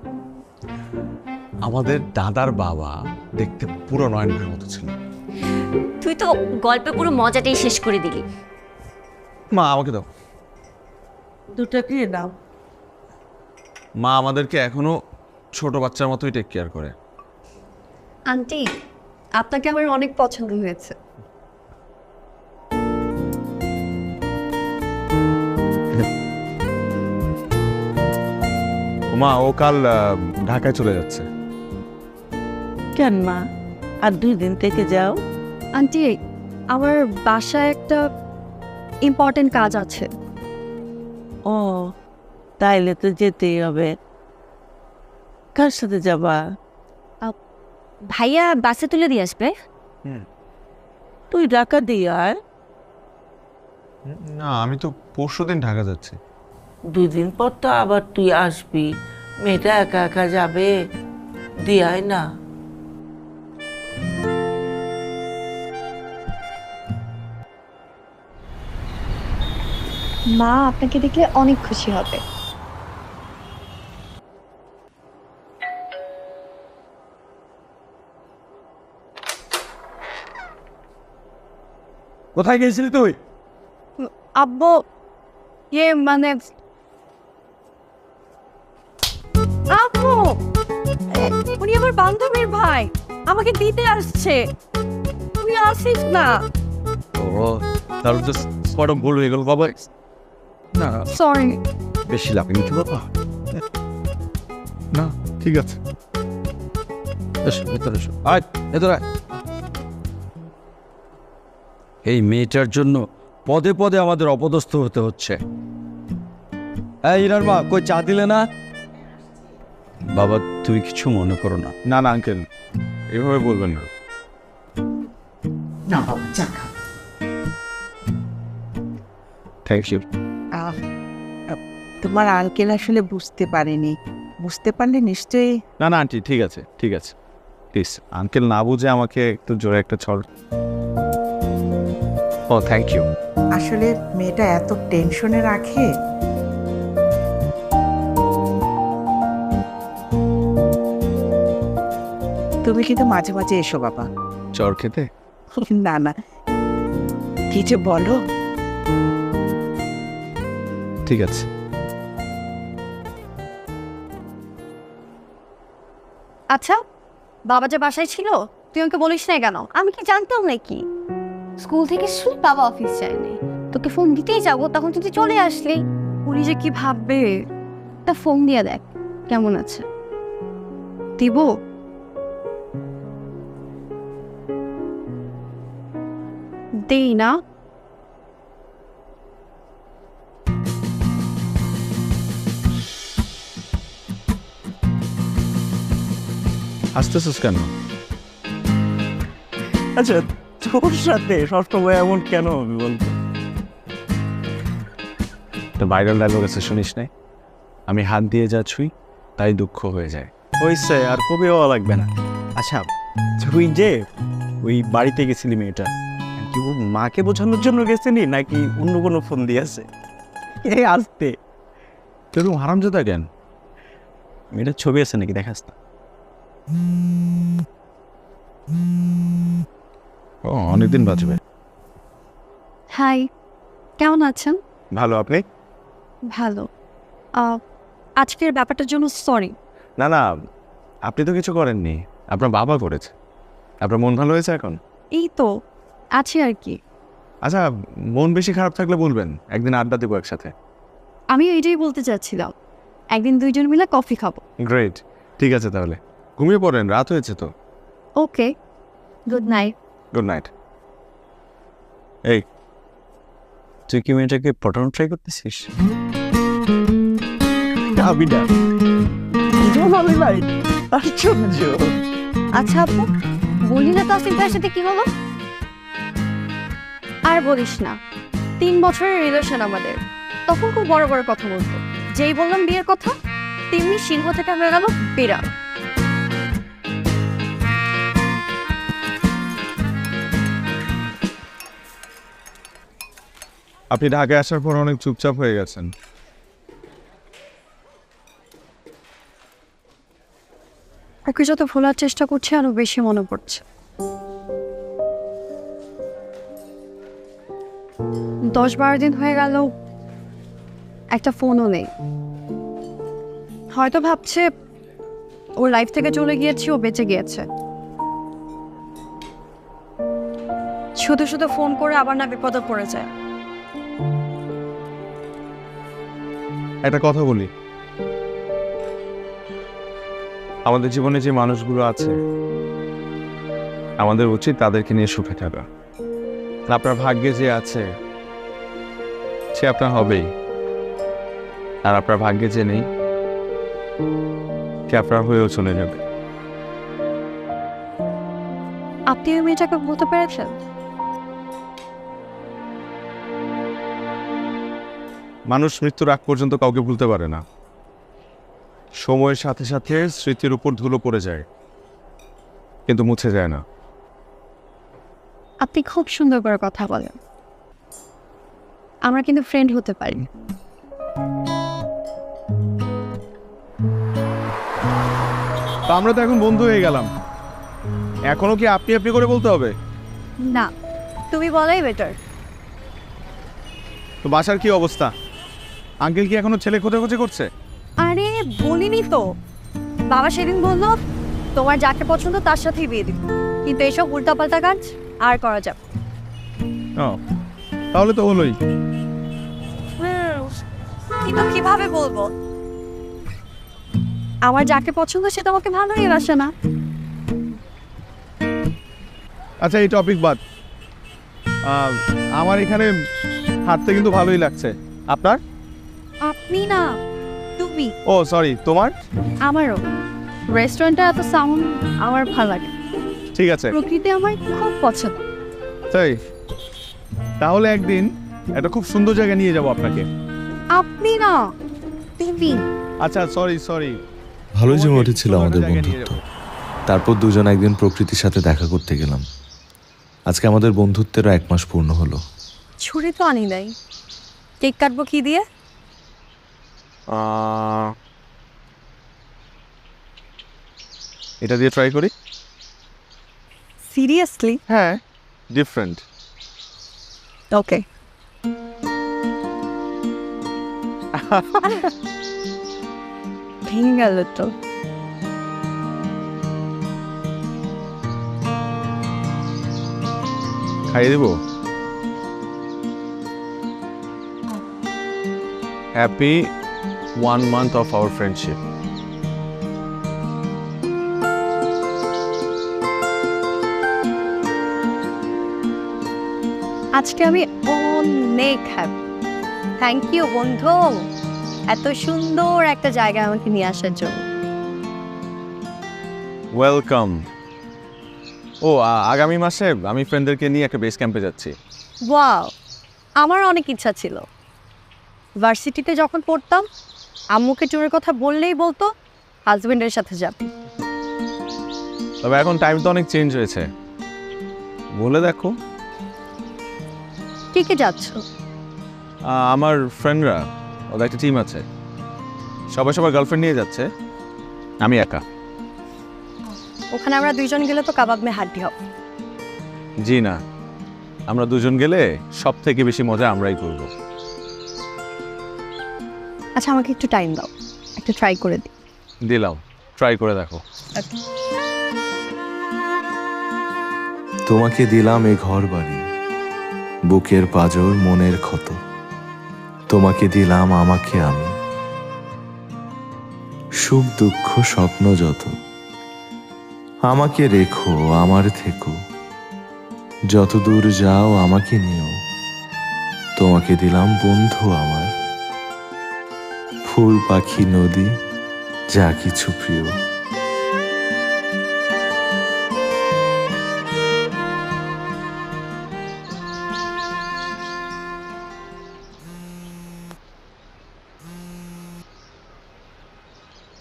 আমাদের দাদার বাবা দেখতে পুরো নয়ন ভাইয়ের মতো ছিল। তুই তো গল্পে পুরো মজাটাই শেষ করে দিলি। মা, আমাকে দাও। দুটো কি দাও। মা আমাদেরকে এখনো ছোট বাচ্চার মতোই টেক কেয়ার করে। আন্টি, আপনাকে আমার অনেক পছন্দ হয়েছে। মা ও কাল ঢাকায় চলে যাচ্ছে। কেন মা, আর 2 দিন থেকে যাও। আন্টি আমার বাসায় একটা ইম্পর্টেন্ট কাজ আছে। ও তাইলে তো যেতেই হবে। কার সাথে যাবা? ভাইয়া বাসে তুলে দিয়ে আসবে। তুই ঢাকা দিয়ে আয়। না, আমি তো পরশুদিন ঢাকা যাচ্ছি। 2 দিন পর তো আবার তুই আসবি, মেয়েটা একা একা যাবে, দিয়ে আয় না। মা আপনাকে দেখলে অনেক খুশি হবে। কোথায় গেছিলি তুই? আব্বু মানে আব্বু উনি আমার বান্ধবীর ভাই, আমাকে দিতে আসছে। তুই আসিস না। ও তাহলে তো স্পট ভুল হয়ে গেল বাবা। না সরি। বেশি লাগেনি তো বাবা? না ঠিক আছে, এসো ভেতরে এসো। আয় ভেতরে আয়। এই মেয়েটার জন্য পদে পদে আমাদের অপদস্থ হতে হচ্ছে। এই ইনার মা, কই চা দিলে না? বাবা তুই কিছু মনে করো না। না না আঙ্কেল, এভাবে বলবেন না। না বাবা, চা খা। Thank you. তোমার আঙ্কেল আসলে বুঝতে পারেনি, বুঝতে পারলে নিশ্চয়ই। না না আন্টি, ঠিক আছে ঠিক আছে, প্লিজ আঙ্কেল না বুঝে আমাকে একটু জোরে একটা ছড়। ও থ্যাংক ইউ। আসলে মেয়েটা এত টেনশনে রাখে। তুমি কিন্তু মাঝে মাঝে এসো বাবা। চর খেতে? না না, কি যে বলো। ঠিক আছে। আচ্ছা বাবা যে বাসায় ছিল তুই আমাকে বলিস না কেন? আমি কি জানতাম নাকি? স্কুল থেকে শুনে বাবা অফিস যায়নি, তোকে ফোন দিতেই যাবো, তখন তুই চলে আসলি। উনি যে কি ভাববে। তা ফোন দিয়ে দেখ কেমন আছে। দিব? দেই না? হাসতেছিস কেন? আচ্ছা তোর সাথে সবসময় এমন কেন হবে বলতো? তো ভাইরাল ডায়লগ আছে, শুনিস নাই? আমি হাত দিয়ে যা ছুঁই তাই দুঃখ হয়ে যায়। হয়েছে, আর কবে হওয়া লাগবে না। আচ্ছা তুই যে ওই বাড়িতে গেছিলি মেয়েটা, কি ও মাকে বোঝানোর জন্য গেছিলি নাকি অন্য কোনো ফোন দিয়েছে? এই আসতে তোর হারামজাদা কেন? মেয়েটার ছবি আছে নাকি দেখাস না? ও অনেকদিন বাঁচবে। হাই, কেমন আছেন? ভালো, আপনি? ভালো। আজকের ব্যাপারটার জন্য সরি। না না, আপনি তো কিছু করেননি, আপনার বাবা করেছে। আপনার মন ভালো হয়েছে এখন? এই তো আছি আর কি। আচ্ছা মন বেশি খারাপ থাকলে বলবেন, একদিন আড্ডা দেবো একসাথে। আমি এইটাই বলতে চাচ্ছিলাম, একদিন 2 জন মিলে কফি খাবো। গ্রেট, ঠিক আছে তাহলে ঘুমিয়ে পড়েন, রাত হয়েছে তো। ওকে, গুড নাইট। Good night. এই তুই কি মেয়েটাকে পটানো ট্রাই করতেছিস? আচ্ছা আপু, বলি না তো আসিফ ভাইয়ের সাথে কি হলো? আর বলিস না, 3 বছরের রিলেশন আমাদের। তখন খুব বড় বড় কথা বলতো, যেই বললাম বিয়ের কথা তেমনি সিংহ থেকে হয়ে গেল বিড়াল। আপনি ঢাকায় আসার পর অনেক চুপচাপ হয়ে গেছেন। ওকে যত ভোলার চেষ্টা করছি আরো বেশি মনে পড়ছে। 10-12 দিন হয়ে গেল, একটা ফোনও নেই। হয়তো ভাবছে ওর লাইফ থেকে চলে গিয়েছি, ও বেঁচে গিয়েছে। শুধু শুধু ফোন করে আবার না বিপদে পড়ে যায়। একটা কথা বলি, আমাদের জীবনে যে মানুষগুলো আছে আমাদের উচিত তাদেরকে নিয়ে সুখে থাকা। আপনার ভাগ্যে যে আছে সে আপনার হবেই, আর আপনার ভাগ্যে যে নেই সে আপনার হয়েও চলে যাবে। আপনি ওই মেয়েটাকে বলতে পেরেছেন? মানুষ মৃত্যুর আগ পর্যন্ত কাউকে ভুলতে পারে না। সময়ের সাথে সাথে স্মৃতির উপর ধুলো পড়ে যায়, কিন্তু মুছে যায় না। আপনি খুব সুন্দর করে কথা বলেন। আমরা কিন্তু ফ্রেন্ড হতে পারি। আমরা তো এখন বন্ধু হয়ে গেলাম, এখনো কি আপনি আপনি করে বলতে হবে? না, তুমি বলাই বেটার। তো বাসার কি অবস্থা? আঙ্কেল কি এখনো ছেলে খোঁজাখুঁজি করছে? আরে বলিনি তো, বাবা সেদিন বললো তোমার যাকে পছন্দ তার সাথেই বিয়ে দিবে, কিন্তু এসব উল্টাপাল্টা কাজ আর করা যাবে। ও, তাহলে তো হলোই। কিন্তু কিভাবে বলবো? আমার যাকে পছন্দ সে তোমাকে ভালোই বাসে না। আচ্ছা, এই টপিক বাদ। আমার এখানে হাঁটতে কিন্তু ভালোই লাগছে। আপনার? আপনি না, তুমি। ও সরি, তোমার? আমারও। রেস্টুরেন্টে এত সাউন্ড আমার ভালো লাগে। ঠিক আছে, প্রকৃতি আমার খুব পছন্দ। তাই তাহলে একদিন একটা খুব সুন্দর জায়গা নিয়ে যাব আপনাকে। আপনি না, তুমি। আচ্ছা সরি সরি। ভালোই জমে উঠেছিল আমাদের বন্ধুত্ব। তারপর দুজন একদিন প্রকৃতির সাথে দেখা করতে গেলাম। আজকে আমাদের বন্ধুত্বেরও 1 মাস পূর্ণ হলো। ছুরি তো আনি নাই, কেক কাটবো কি দিয়ে? এটা দিয়ে ট্রাই করি। সিরিয়াসলি? হ্যাঁ, ডিফারেন্ট। ওকে। ভেঙে গেল তো। খাইয়ে দেবো। Happy 1 month of our friendship. আজকে আমি অনেক হ্যাপি। থ্যাংক ইউ বন্ধু, এত সুন্দর একটা জায়গায় আমাকে নিয়ে আসার জন্য। ওয়েলকাম। ও, আগামী মাসে আমি ফ্রেন্ডদেরকে নিয়ে একটা বেস ক্যাম্পে যাচ্ছি। ওয়াও, আমার অনেক ইচ্ছা ছিল। ভার্সিটিতে যখন পড়তাম আম্মুকে ট্যুরের কথা বললেই বলতো হাজবেন্ডের সাথে যাবি। তবে এখন টাইম তো অনেক চেঞ্জ হয়েছে, বলে দেখো। কে কে যাচ্ছ? আমার ফ্রেন্ডরা, ওদের একটা টিম আছে, সবাই সবার গার্লফ্রেন্ড নিয়ে যাচ্ছে, আমি একা। ওখানে আমরা দুইজন গেলে তো কাবাব মে হাড্ডি হবে। জি না, আমরা দুজন গেলে সব থেকে বেশি মজা আমরাই করব। আচ্ছা, আমাকে একটু টাইম দাও, একটা ট্রাই করে দিই। দিলাম, ট্রাই করে দেখো। তোমাকে দিলাম এ ঘর বাড়ি, বুকের পাঁজর মনের ক্ষত। তোমাকে দিলাম আমাকে আমি, সুখ দুঃখ স্বপ্ন যত। আমাকে রেখো আমার থেকো, যত দূর যাও আমাকে নিও। তোমাকে দিলাম বন্ধু আমার, ফুল পাখি নদী যা কিছু প্রিয়।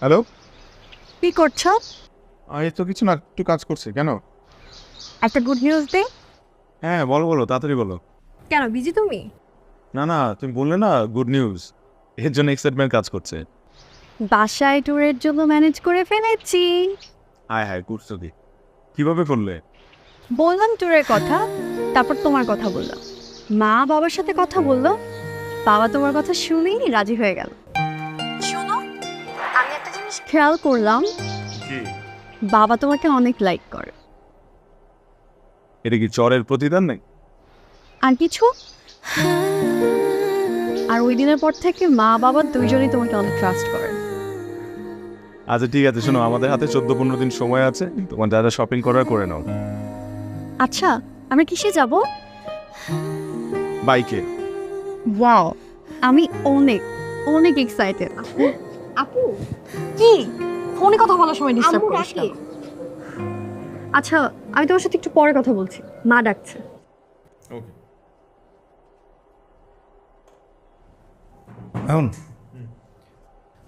হ্যালো, কি করছো? এই তো কিছু না, একটু কাজ করছি। কেন? একটা গুড নিউজ দে। হ্যাঁ বলো বলো, তাড়াতাড়ি বলো। কেন, বিজি তুমি? না না, তুমি বললে না গুড নিউজ, এর জন্য এক্সাইটমেন্ট কাজ করছে। বাসায় ট্যুরের জন্য ম্যানেজ করে ফেলেছি। হায় হায়, করছো কি? কিভাবে করলে? বললাম ট্যুরের কথা, তারপর তোমার কথা বললাম, মা বাবার সাথে কথা বললো, বাবা তোমার কথা শুনেই রাজি হয়ে গেল। শোনো, আমি একটা জিনিস খেয়াল করলাম, বাবা তোমাকে অনেক লাইক করে। এটা কি চরের প্রতিদান নাকি? আর কিছু? আর ওই দিনের পর থেকে মা বাবা দুইজনই তোমাকে অনেক ট্রাস্ট করে। আচ্ছা ঠিক আছে, শোনো, আমাদের হাতে 14-15 দিন সময় আছে, তোমার যা যা শপিং করার করে নাও। আচ্ছা আমরা কিসে যাব? বাইকে। ওয়াও, আমি অনেক অনেক এক্সাইটেড। আপু কি ফোনে কথা বলার সময় ডিস্টার্ব করিস না। আচ্ছা আমি তোমার সাথে একটু পরে কথা বলছি, মা ডাকছে। এখন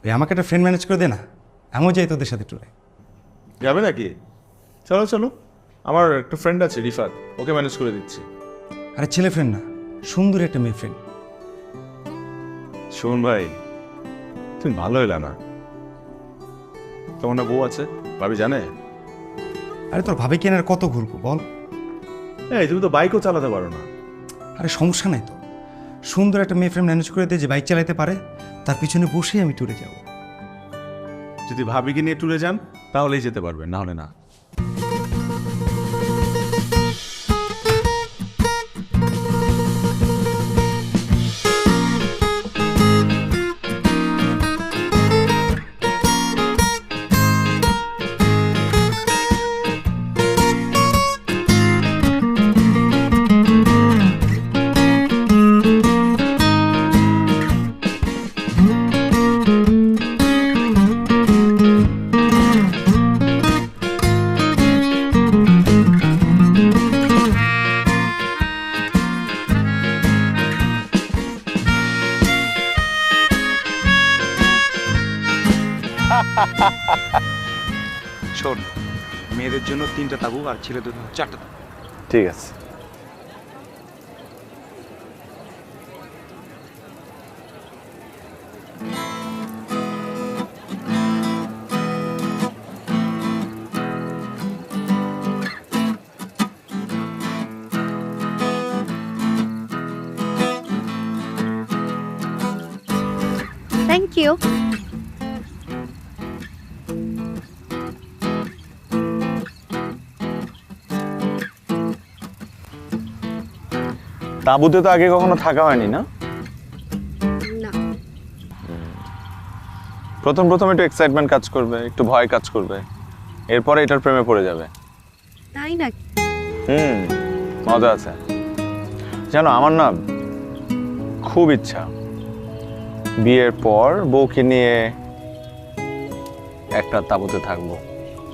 ওই আমাকে একটা ফ্রেন্ড ম্যানেজ করে দে না, আমিও যাই তোদের সাথে ট্যুরে। যাবে নাকি? চলো চলো, আমার একটা ফ্রেন্ড আছে রিফাত, ওকে ম্যানেজ করে দিচ্ছি। আরে ছেলে ফ্রেন্ড না, সুন্দর একটা মেয়ে ফ্রেন্ড। শোন ভাই, তুমি ভালো এলা না, তোমার না বউ আছে, ভাবি জানে? আরে তোর ভাবি কেনার কত ঘুরবো বল? এই তুমি তো বাইকও চালাতে পারো না। আরে সমস্যা নাই তো, সুন্দর একটা মেয়ে ফ্রেন্ড ম্যানেজ করে দে যে বাইক চালাতে পারে, তার পিছনে বসেই আমি ট্যুরে যাব। যদি ভাবিকে নিয়ে ট্যুরে যান তাহলেই যেতে পারবেন, না হলে না। শোন, মেয়েদের জন্য 3টা তাবু আর ছেলেদের জন্য 4টা তাবু। ঠিক আছে। Thank you. তাঁবুতে তো আগে কখনো থাকা হয়নি না? না। প্রথম প্রথম একটু এক্সাইটমেন্ট কাজ করবে, একটু ভয় কাজ করবে, এরপরে এটার প্রেমে পড়ে যাবে। তাই না? মজা আছে। জানো, আমার না খুব ইচ্ছা বিয়ের পর বউকে নিয়ে একটা তাঁবুতে থাকবো,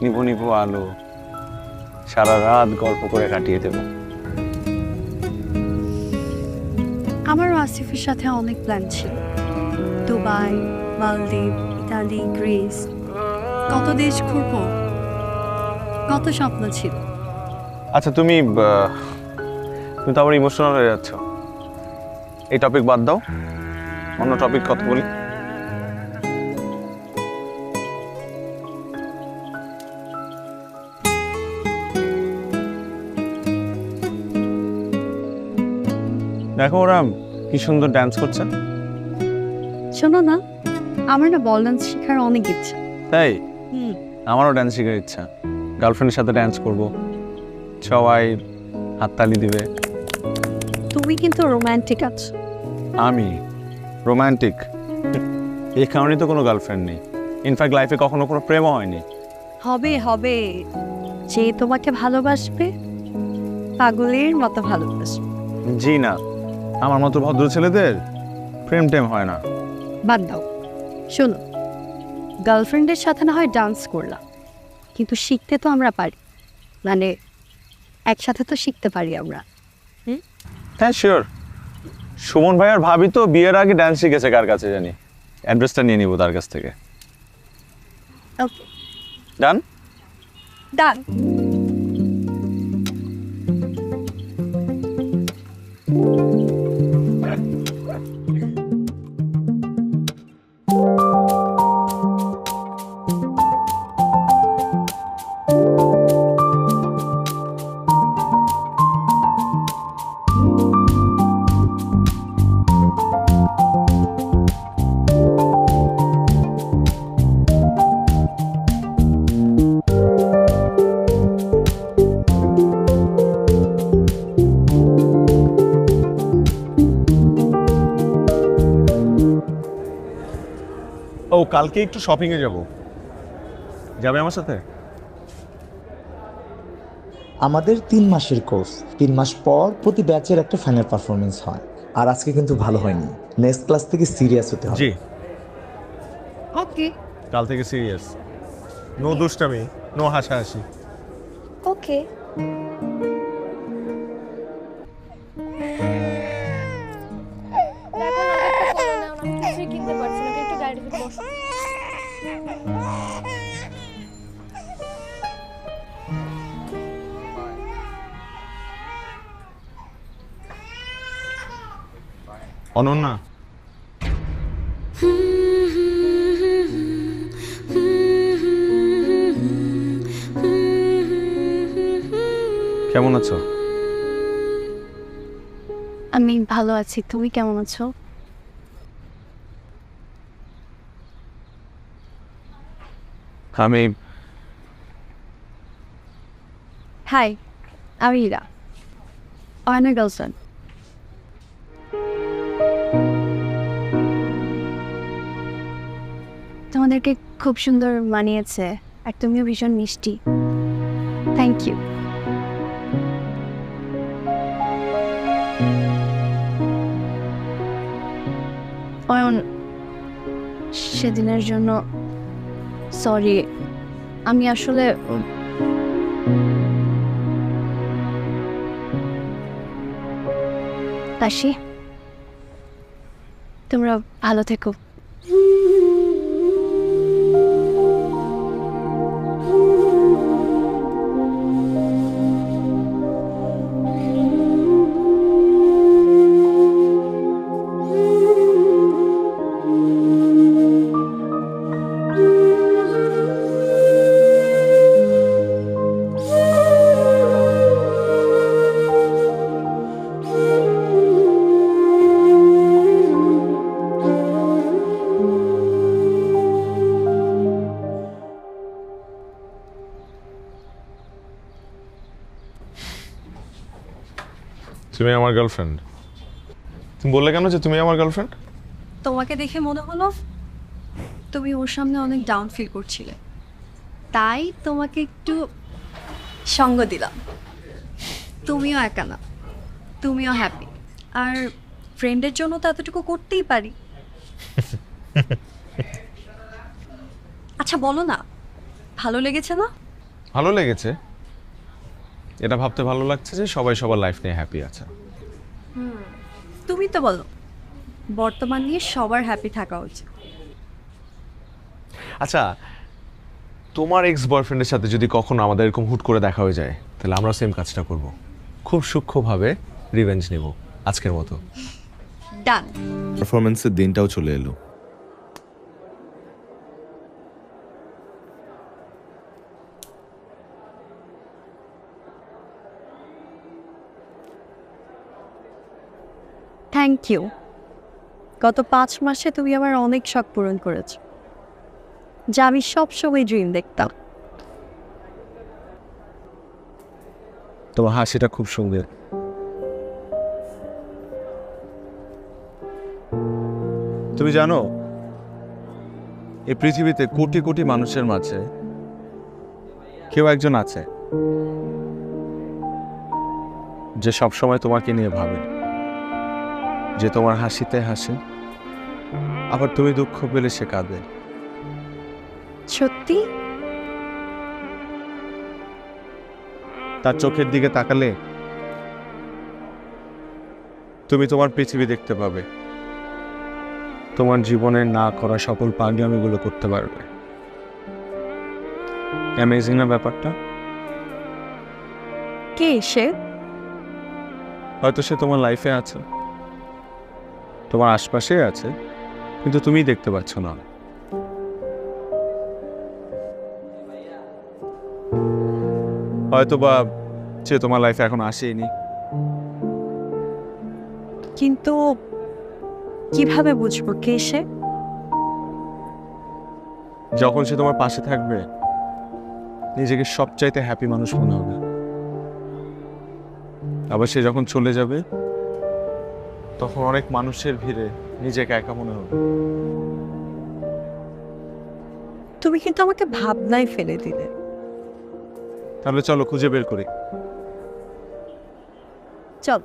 নিভু নিভু আলো, সারা রাত গল্প করে কাটিয়ে দেবো। আমারও আসিফের সাথে অনেক প্ল্যান ছিল, দুবাই, মালদ্বীপ, ইতালি, গ্রিস, কত দেশ ঘুরবো, কত স্বপ্ন ছিল। আচ্ছা তুমি তো আবার ইমোশনাল হয়ে যাচ্ছ, এই টপিক বাদ দাও, অন্য টপিক কথা বলি। দেখো ওরা কি সুন্দর ডান্স করছে। শোনো না, আমার না বল ডান্স শেখার অনেক ইচ্ছা। তাই? আমারও ডান্স শেখার ইচ্ছা, গার্লফ্রেন্ডের সাথে ডান্স করব, সবাই হাততালি দিবে। তুমি কিন্তু রোমান্টিক আছো। আমি রোমান্টিক? এই কারণেই তো কোনো গার্লফ্রেন্ড নেই, ইনফ্যাক্ট লাইফে কখনো কোনো প্রেমও হয়নি। হবে হবে, যে তোমাকে ভালোবাসবে পাগলের মতো ভালোবাসবে। জি না, আমার মতো ভদ্র ছেলেদের প্রেম টেম হয় না। বাদ দাও। শোনো, গার্লফ্রেন্ডের সাথে না হয় ডান্স করলাম, কিন্তু শিখতে তো আমরা পারি, মানে একসাথে তো শিখতে পারি আমরা। হ্যাঁ শিওর। সুমন ভাই আর ভাবি তো বিয়ের আগে ডান্স শিখেছে কার কাছে জানি, অ্যাড্রেসটা নিয়ে নিব তার কাছ থেকে। ওকে, ডান ডান। ও কালকে একটু শপিংয়ে যাব। যাবে আমার সাথে? আমাদের 3 মাসের কোর্স, 3 মাস পর প্রতি ব্যাচের একটা ফাইনাল পারফরমেন্স হয়। আর আজকে কিন্তু ভালো হয়নি, নেক্সট ক্লাস থেকে সিরিয়াস হতে হবে। জি ওকে কাল থেকে সিরিয়াস, নো দুষ্টামি, নো হাসাহাসি। ওকে অনন্যা, কেমন আছো? আমি ভালো আছি, তুমি কেমন আছো? আমি হাই, আমি ইরা, অয়নের গার্লফ্রেন্ড। তোমাদেরকে খুব সুন্দর মানিয়েছে, আর তুমিও ভীষণ মিষ্টি। Thank you. অয়ন, সেদিনের জন্য সরি। আমি আসলে তাশি, তোমরা ভালো থেকো। তুমি আমার গার্লফ্রেন্ড। তুমি বললে কেন যে তুমি আমার গার্লফ্রেন্ড? তোমাকে দেখে মনে হলো তুমি ওর সামনে অনেক ডাউন ফিল করছিলে, তাই তোমাকে একটু সঙ্গ দিলাম। তুমিও একা না, তুমিও হ্যাপি, আর ফ্রেন্ডের জন্য তো এতটুকু করতেই পারি। আচ্ছা বলো না, ভালো লেগেছে না? ভালো লেগেছে। এটা ভাবতে ভালো লাগছে যে সবাই সবার লাইফ নিয়ে হ্যাপি আছে। তুমি তো বলো বর্তমান নিয়ে সবার হ্যাপি থাকা উচিত। আচ্ছা, তোমার এক্স বয়ফ্রেন্ডের সাথে যদি কখনো আমাদের এরকম হুট করে দেখা হয়ে যায়, তাহলে আমরা সেম কাজটা করব, খুব সূক্ষ্মভাবে রিভেঞ্জ নেব আজকের মতো। ডান। পারফরমেন্সের দিনটাও চলে এলো। Thank you. গত 5 মাসে তুমি আমার অনেক শখ পূরণ করেছ, যা আমি সবসময় ড্রিম দেখতাম। তোমার হাসিটা খুব সুন্দর। তুমি জানো, এই পৃথিবীতে কোটি কোটি মানুষের মাঝে কেউ একজন আছে যে সবসময় তোমাকে নিয়ে ভাবে, যে তোমার হাসিতে হাসে, আবার তুমি দুঃখ পেলে সে কাঁদে। সত্যি? তার চোখের দিকে তাকালে তুমি তোমার পৃথিবী দেখতে পাবে, তোমার জীবনের না করা সকল পাগলামিগুলো করতে পারবে। অ্যামেজিং না ব্যাপারটা? কে সে? হয়তো সে তোমার লাইফে আছে, তোমার আশপাশে আছে, কিন্তু তুমি দেখতে পাচ্ছ না। হয়তো বা সে তোমার লাইফে এখন আসেনি। কিন্তু কিভাবে বুঝবো কে সে? যখন সে তোমার পাশে থাকবে, নিজেকে সবচাইতে হ্যাপি মানুষ মনে হবে। আবার সে যখন চলে যাবে, তখন অনেক মানুষের ভিড়ে নিজেকে একা মনে হবে। তুমি কিন্তু আমাকে ভাবনায় ফেলে দিলে। তাহলে চলো খুঁজে বের করি। চল।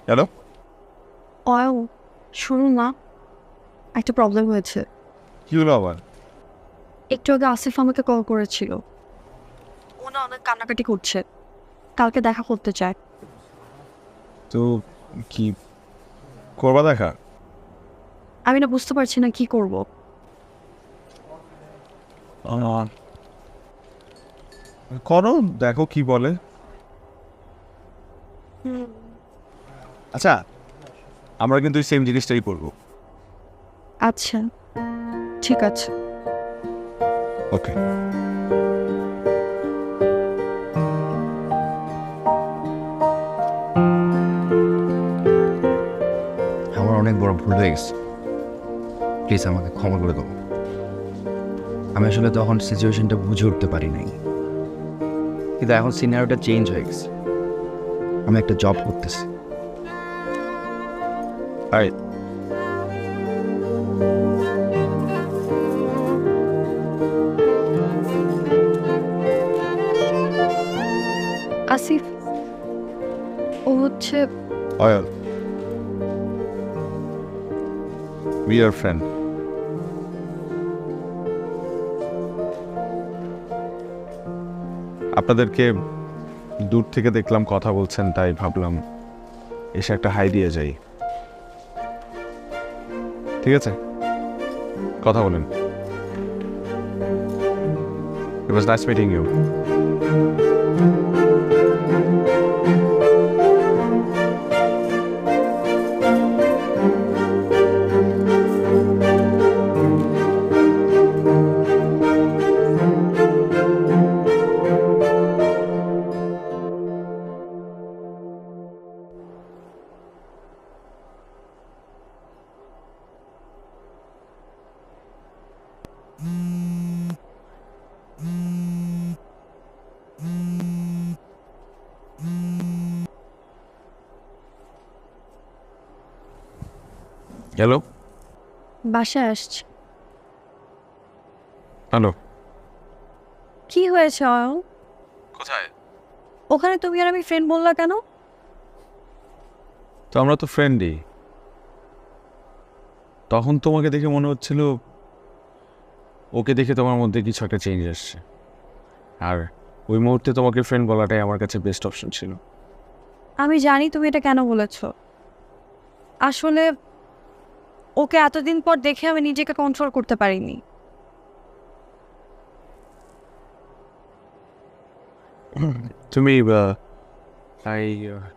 হ্যালো, অয়ন শুনুন না, একটা প্রবলেম হয়েছে। কি হলো আবার? একটু আগে আসিফ আমাকে কল করেছিল, ও না অনেক কান্নাকাটি করছে, কালকে দেখা করতে চায়। তো কি করবা দেখা? আমি না বুঝতে পারছি না কি করব। করো, দেখো কি বলে। আচ্ছা, আমরা কিন্তু সেম জিনিসটাই করবো। আচ্ছা ঠিক আছে। ওকে। আমার অনেক বড় ভুল হয়ে গেছে, প্লিজ আমাকে ক্ষমা করে দাও। আমি আসলে তখন সিচুয়েশনটা বুঝে উঠতে পারি নাই, কিন্তু এখন সিনারিওটা চেঞ্জ হয়ে গেছে। আমি একটা জব করতেছি। আসিফ ও হচ্ছে অয়ন, উই আর ফ্রেন্ড। আপনাদেরকে দূর থেকে দেখলাম কথা বলছেন, তাই ভাবলাম এসে একটা হাই দিয়ে যাই। ঠিক আছে, কথা বলেন। It was nice meeting you. Hello, বাসায় আসছি। হ্যালো, কি হয়েছে অয়ন? কোথায়? ওখানে তুমি আর আমি ফ্রেন্ড বললা কেন? তো আমরা তো ফ্রেন্ডই। তখন তোমাকে দেখে মনে হচ্ছিল ওকে দেখে তোমার মধ্যে কিছু একটা চেঞ্জ আসছে, আর ওই মুহূর্তে তোমাকে ফ্রেন্ড বলাটাই আমার কাছে বেস্ট অপশন ছিল। আমি জানি তুমি এটা কেন বলেছ। আসলে ওকে এতদিন পর দেখে আমি নিজেকে কন্ট্রোল করতে পারিনি। তুমি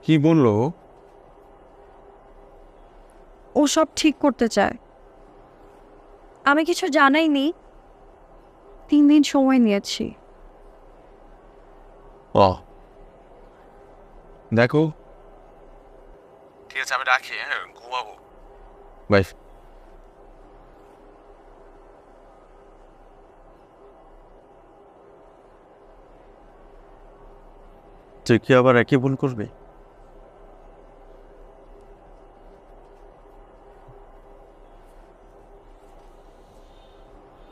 কি বললো? ও সব ঠিক করতে চায়। আমি কিছু জানাইনি, 3 দিন সময় নিয়েছি। দেখো, ঠিক আছে, আমি রাখি। হ্যাঁ, ঘুমাবো। বাই। তুই কি আবার একই ভুল করবি?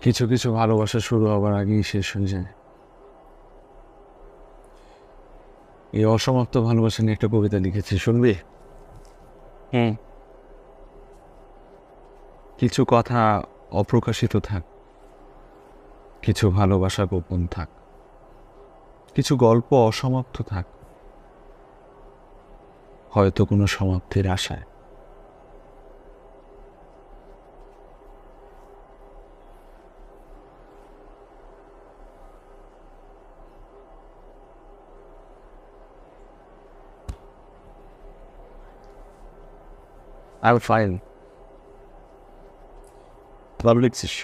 কিছু কিছু ভালোবাসা শুরু হবার আগেই শেষ হয়ে যায়। এই অসমাপ্ত ভালোবাসা নিয়ে একটা কবিতা লিখেছি, শুনবি? কিছু কথা অপ্রকাশিত থাক, কিছু ভালোবাসা গোপন থাক, কিছু গল্প অসমাপ্ত থাক, হয়তো কোনো সমাপ্তির আশায়। I'm fine. ভালো লিখছিস।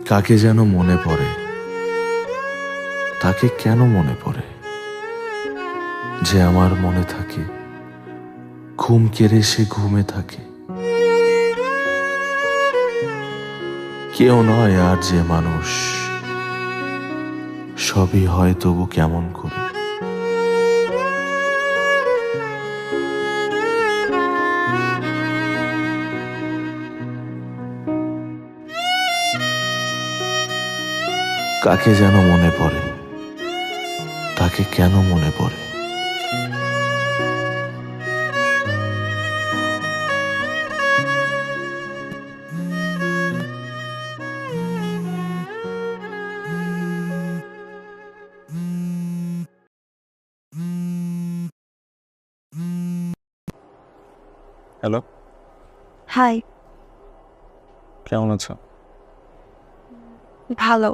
কাকে যেন মনে পড়ে, তাকে কেন মনে পড়ে, যে আমার মনে থাকে, ঘুম কেড়ে সে ঘুমে থাকে। কেউ নয় আর যে মানুষ, সবই হয় তবু কেমন করে। কাকে যেন মনে পড়ে, তাকে কেন মনে পড়ে। Hello, hi. কেমন আছো? ভালো।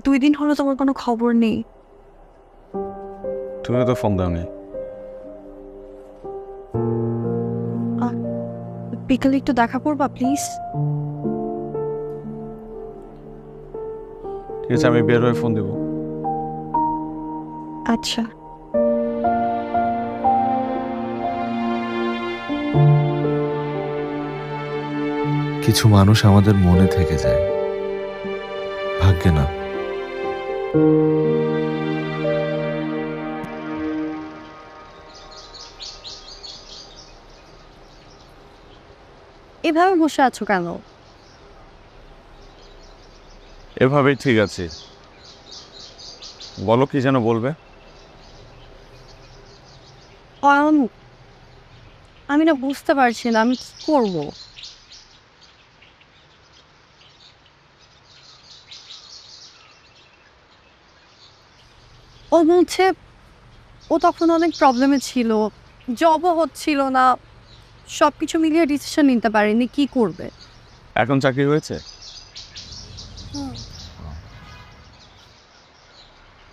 2 দিন হলো তোমার কোনো খবর নেই। তুমিও তো ফোন দাওনি। বিকালে একটু দেখা করবা প্লিজ? ঠিক আছে, আমি বের হয়ে ফোন দেবো। আচ্ছা। কিছু মানুষ আমাদের মনে থেকে যায়, ভাগ্যে না। এভাবে বসে আছো কেন? এভাবেই ঠিক আছে। বলো, কি যেন বলবে? আমি না বুঝতে পারছি না আমি কি করবো। ও বলছে ও তখন অনেক প্রবলেমে ছিল, জবও হচ্ছিল না, সব কিছু মিলিয়ে ডিসিশন নিতে পারেনি কি করবে। এখন চাকরি হয়েছে?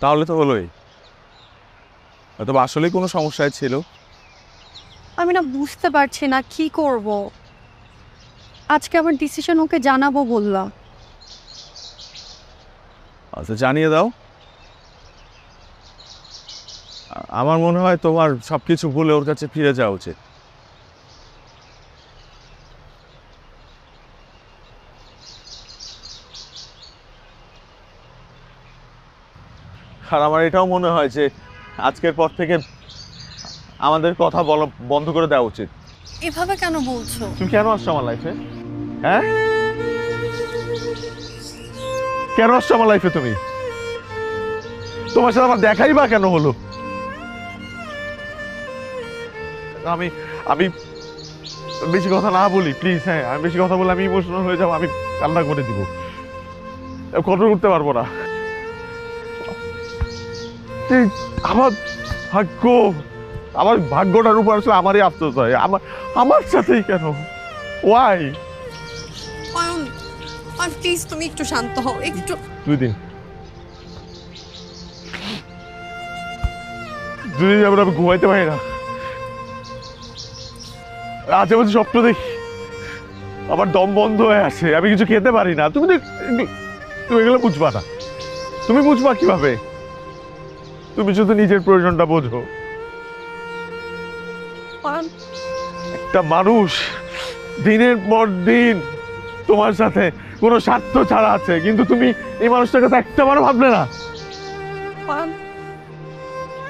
তাহলে তো হলোই, হয়তো আসলেই কোনো সমস্যায় ছিল। আমি না বুঝতে পারছি না কি করব। আজকে আবার ডিসিশন ওকে জানাবো বললাম। আচ্ছা, জানিয়ে দাও। আমার মনে হয় তোমার সবকিছু ভুলে ওর কাছে ফিরে যাওয়া উচিত। আর আমার এটাও মনে হয় যে আজকের পর থেকে আমাদের কথা বলা বন্ধ করে দেওয়া উচিত। এভাবে কেন বলছো? তুমি কেন আসছো আমার লাইফে? হ্যাঁ, কেন আসছো আমার লাইফে? তুমি, তোমার সাথে আমার দেখাই বা কেন হলো? আমি আমি বেশি কথা না বলি প্লিজ। হ্যাঁ, আমি বেশি কথা বলে আমি ইমোশনাল হয়ে যাবো, আমি কান্না করে দিব, কন্ট্রোল করতে পারবো না। আমার ভাগ্য, আমার ভাগ্যটার উপর আসলে আমারই আফসোস হয়। আমার সাথেই কেন? ওয়াই? প্লিজ তুমি একটু শান্ত হও একটু। 2 দিন যাবে আমি ঘুমাইতে পারি না। আজে বাজে স্বপ্ন দেখি, আমার দম বন্ধ হয়ে আসে, আমি কিছু খেতে পারি না। তুমি এগুলো বুঝবা না। তুমি বুঝবা কিভাবে? তুমি শুধু নিজের প্রয়োজনটা বোঝো। একটা মানুষ দিনের পর দিন তোমার সাথে কোনো স্বার্থ ছাড়া আছে, কিন্তু তুমি এই মানুষটার কথা একটা বারও ভাবলে না।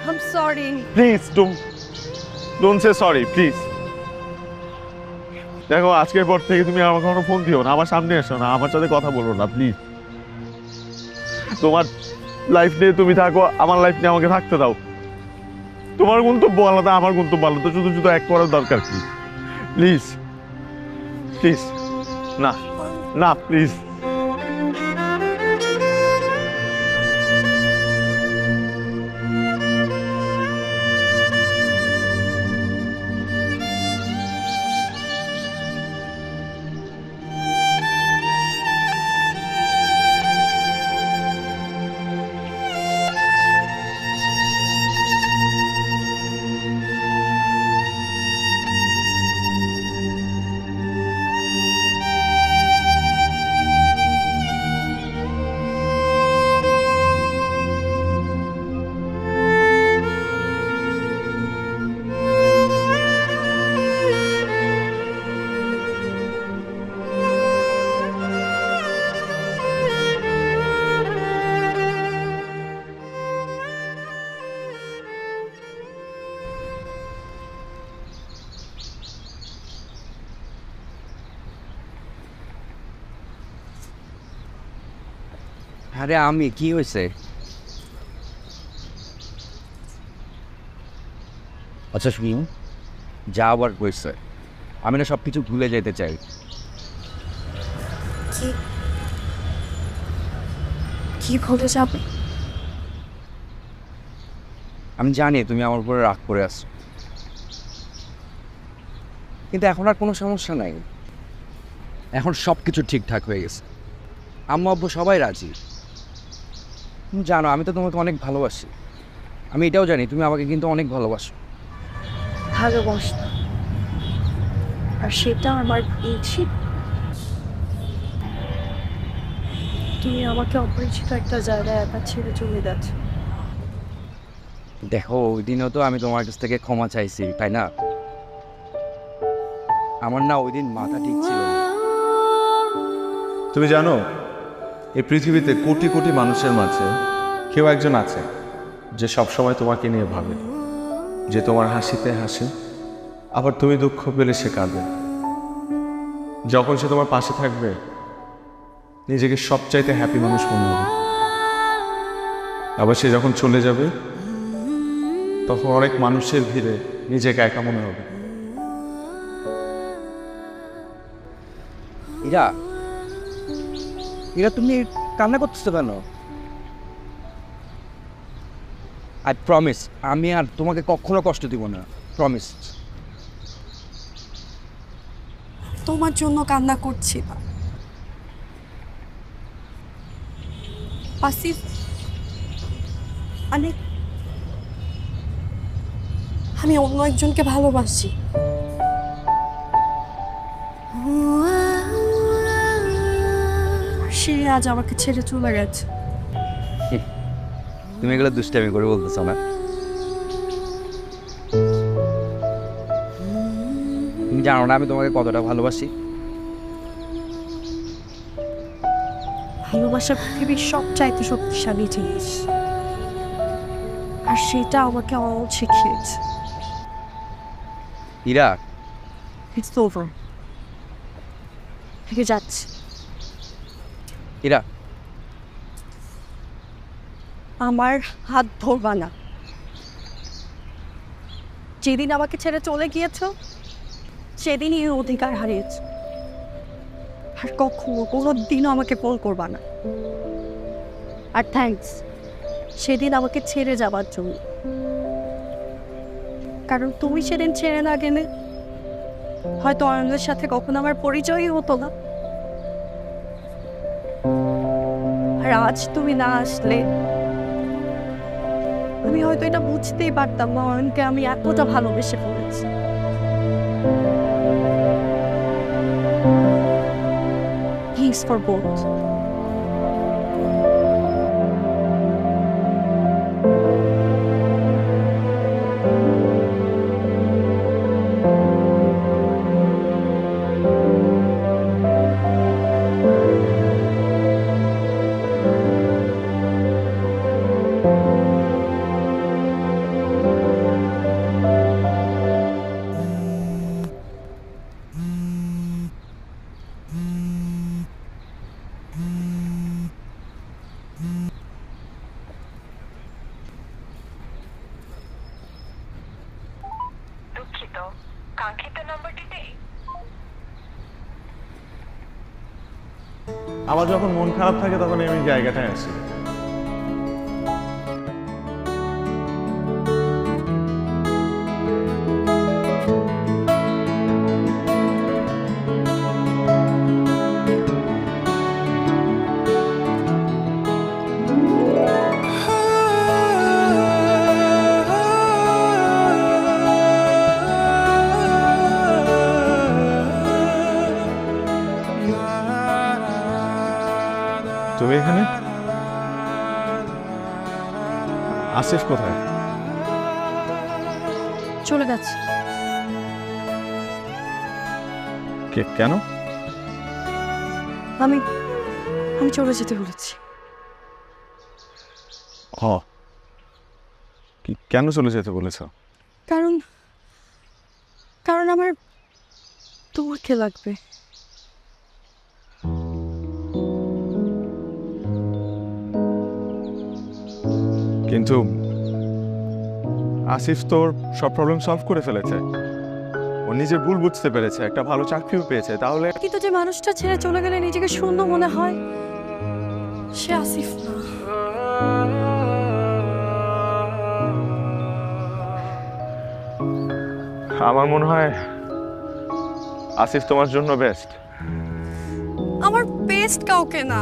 I'm sorry. Please don't say sorry, please. দেখো, আজকের পর থেকে তুমি আমাকে কোনো ফোন দিও না, আমার সামনে এসো না, আমার সাথে কথা বলো না প্লিজ। তোমার লাইফ নিয়ে তুমি থাকো, আমার লাইফ নিয়ে আমাকে থাকতে দাও। তোমার গন্তব্য আলাদা, আমার গন্তব্য আলাদা, শুধু শুধু এক করার দরকার কি? প্লিজ প্লিজ, না না প্লিজ। আরে আমি কি হয়েছে? আচ্ছা শুনুন, যা আবার হয়েছে, আমি না সব কিছু ভুলে যেতে চাই। কি ভুলে যাবে? আমি জানি তুমি আমার উপরে রাগ করে আছো, কিন্তু এখন আর কোনো সমস্যা নাই। এখন সব কিছু ঠিকঠাক হয়ে গেছে, আম্মু আব্বু সবাই রাজি। তুমি জানো আমি তো তোমাকে অনেক ভালোবাসি, আমি এটাও জানি তুমি আমাকে কিন্তু অনেক ভালোবাসো। ভালোবাসতাম, আর সেটা আমার উচিত। তুমি আমাকে অপরিচিত একটা জায়গায় একা ছেড়ে চলে যাচ্ছ। দেখো ওই দিনও তো আমি তোমার কাছ থেকে ক্ষমা চাইছি, তাই না? আমার না ওই দিন মাথা ঠিক ছিল না। তুমি জানো এই পৃথিবীতে কোটি কোটি মানুষের মাঝে কেউ একজন আছে যে সবসময় তোমাকে নিয়ে ভাবে, যে তোমার হাসিতে হাসে, আবার তুমি দুঃখ পেলে সে কাঁদে। যখন সে তোমার পাশে থাকবে নিজেকে সবচাইতে হ্যাপি মানুষ মনে হবে, আবার সে যখন চলে যাবে তখন অনেক মানুষের ভিড়ে নিজেকে একা মনে হবে। ইরা, ইরা তুমি কান্না করতেছো কেন? আই প্রমিস আমি আর তোমাকে কখনো কষ্ট দিব না, প্রমিস। তোমার জন্য কান্না করছি না, আসিফ। আমি অন্য একজনকে ভালোবাসি। সে আজ আমাকে ছেড়ে চলে গেছে। তুমি এগুলো দুষ্টামি করে বলতেছো না? তুমি জানো না আমি তোমাকে কতটা ভালোবাসি? ভালোবাসা পৃথিবীর সবচাইতে শক্তিশালী জিনিস, আর সেটা আমাকে অমল শিখিয়েছে। ইরা, ইটস ওভার, থেকে যাচ্ছে। ইরা, আমার হাত ধরবা না। যেদিন আমাকে ছেড়ে চলে গিয়েছো সেদিনই এই অধিকার হারিয়েছ। আর কখনো কোনো দিনও আমাকে ফোন করবা না। আর থ্যাঙ্কস সেদিন আমাকে ছেড়ে যাবার জন্য, কারণ তুমি সেদিন ছেড়ে না গেলে হয়তো অয়নের সাথে কখনো আমার পরিচয়ই হতো না। আর আজ তুমি না আসলে আমি হয়তো এটা বুঝতেই পারতাম না অয়নকে আমি এতটা ভালোবেসে ফেলেছি। Thanks for both. আমার যখন মন খারাপ থাকে তখন আমি জায়গাটায় আসি। তুমি এখানে? আসিফ কোথায়? চলে গেছে। কেন? আমি চলে যেতে বলেছি। কেন চলে যেতে বলেছ? কারণ আমার তোমাকে লাগবে। কিন্তু আসিফ তোর সব প্রবলেম সলভ করে ফেলেছে, ও নিজের ভুল বুঝতে পেরেছে, একটা ভালো চাকরিও পেয়েছে। তাহলে কিন্তু যে মানুষটা ছেড়ে চলে গেলে নিজেকে শূন্য মনে হয়, সে আসিফ না। আমার মনে হয় আসিফ তোমার জন্য বেস্ট। আমার বেস্ট কাউকে না,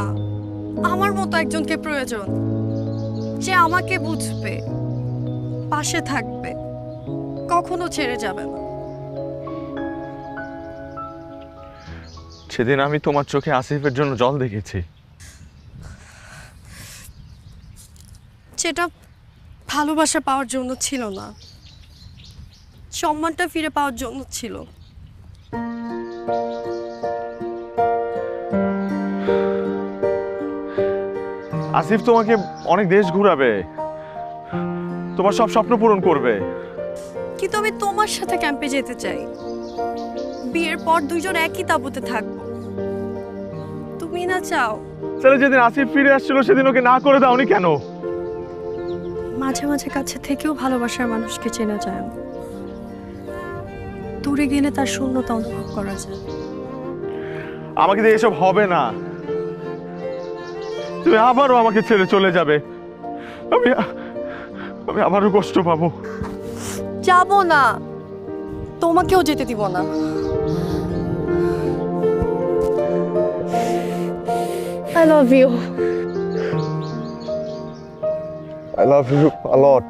আমার মতো একজনকে প্রয়োজন, যে আমাকে বুঝবে, পাশে থাকবে, কখনো ছেড়ে যাবে না। সেদিন আমি তোমার চোখে আসিফের জন্য জল দেখেছি। সেটা ভালোবাসা পাওয়ার জন্য ছিল না, সম্মানটা ফিরে পাওয়ার জন্য ছিল। আসিফ তোমাকে অনেক দেশ ঘুরাবে, তোমার সব স্বপ্ন পূরণ করবে। কিন্তু আমি তোমার সাথে ক্যাম্পে যেতে চাই, বিয়ের পর দুইজন একই তাঁবুতে থাকবো। তুমি না চাও? তাহলে যেদিন আসিফ ফিরে আসছিল সেদিন ওকে না করে দাওনি কেন? মাঝে মাঝে কাছে থেকেও ভালোবাসার মানুষকে চেনা যায় না, দূরে গেলে তার শূন্যতা অনুভব করা যায়। আমাকে দিয়ে এসব হবে না, তুমি আবারও আমাকে ছেড়ে চলে যাবে, আমি আবারও কষ্ট পাবো। যাবো না, তোমাকেও যেতে দিব না। I love you. I love you a lot.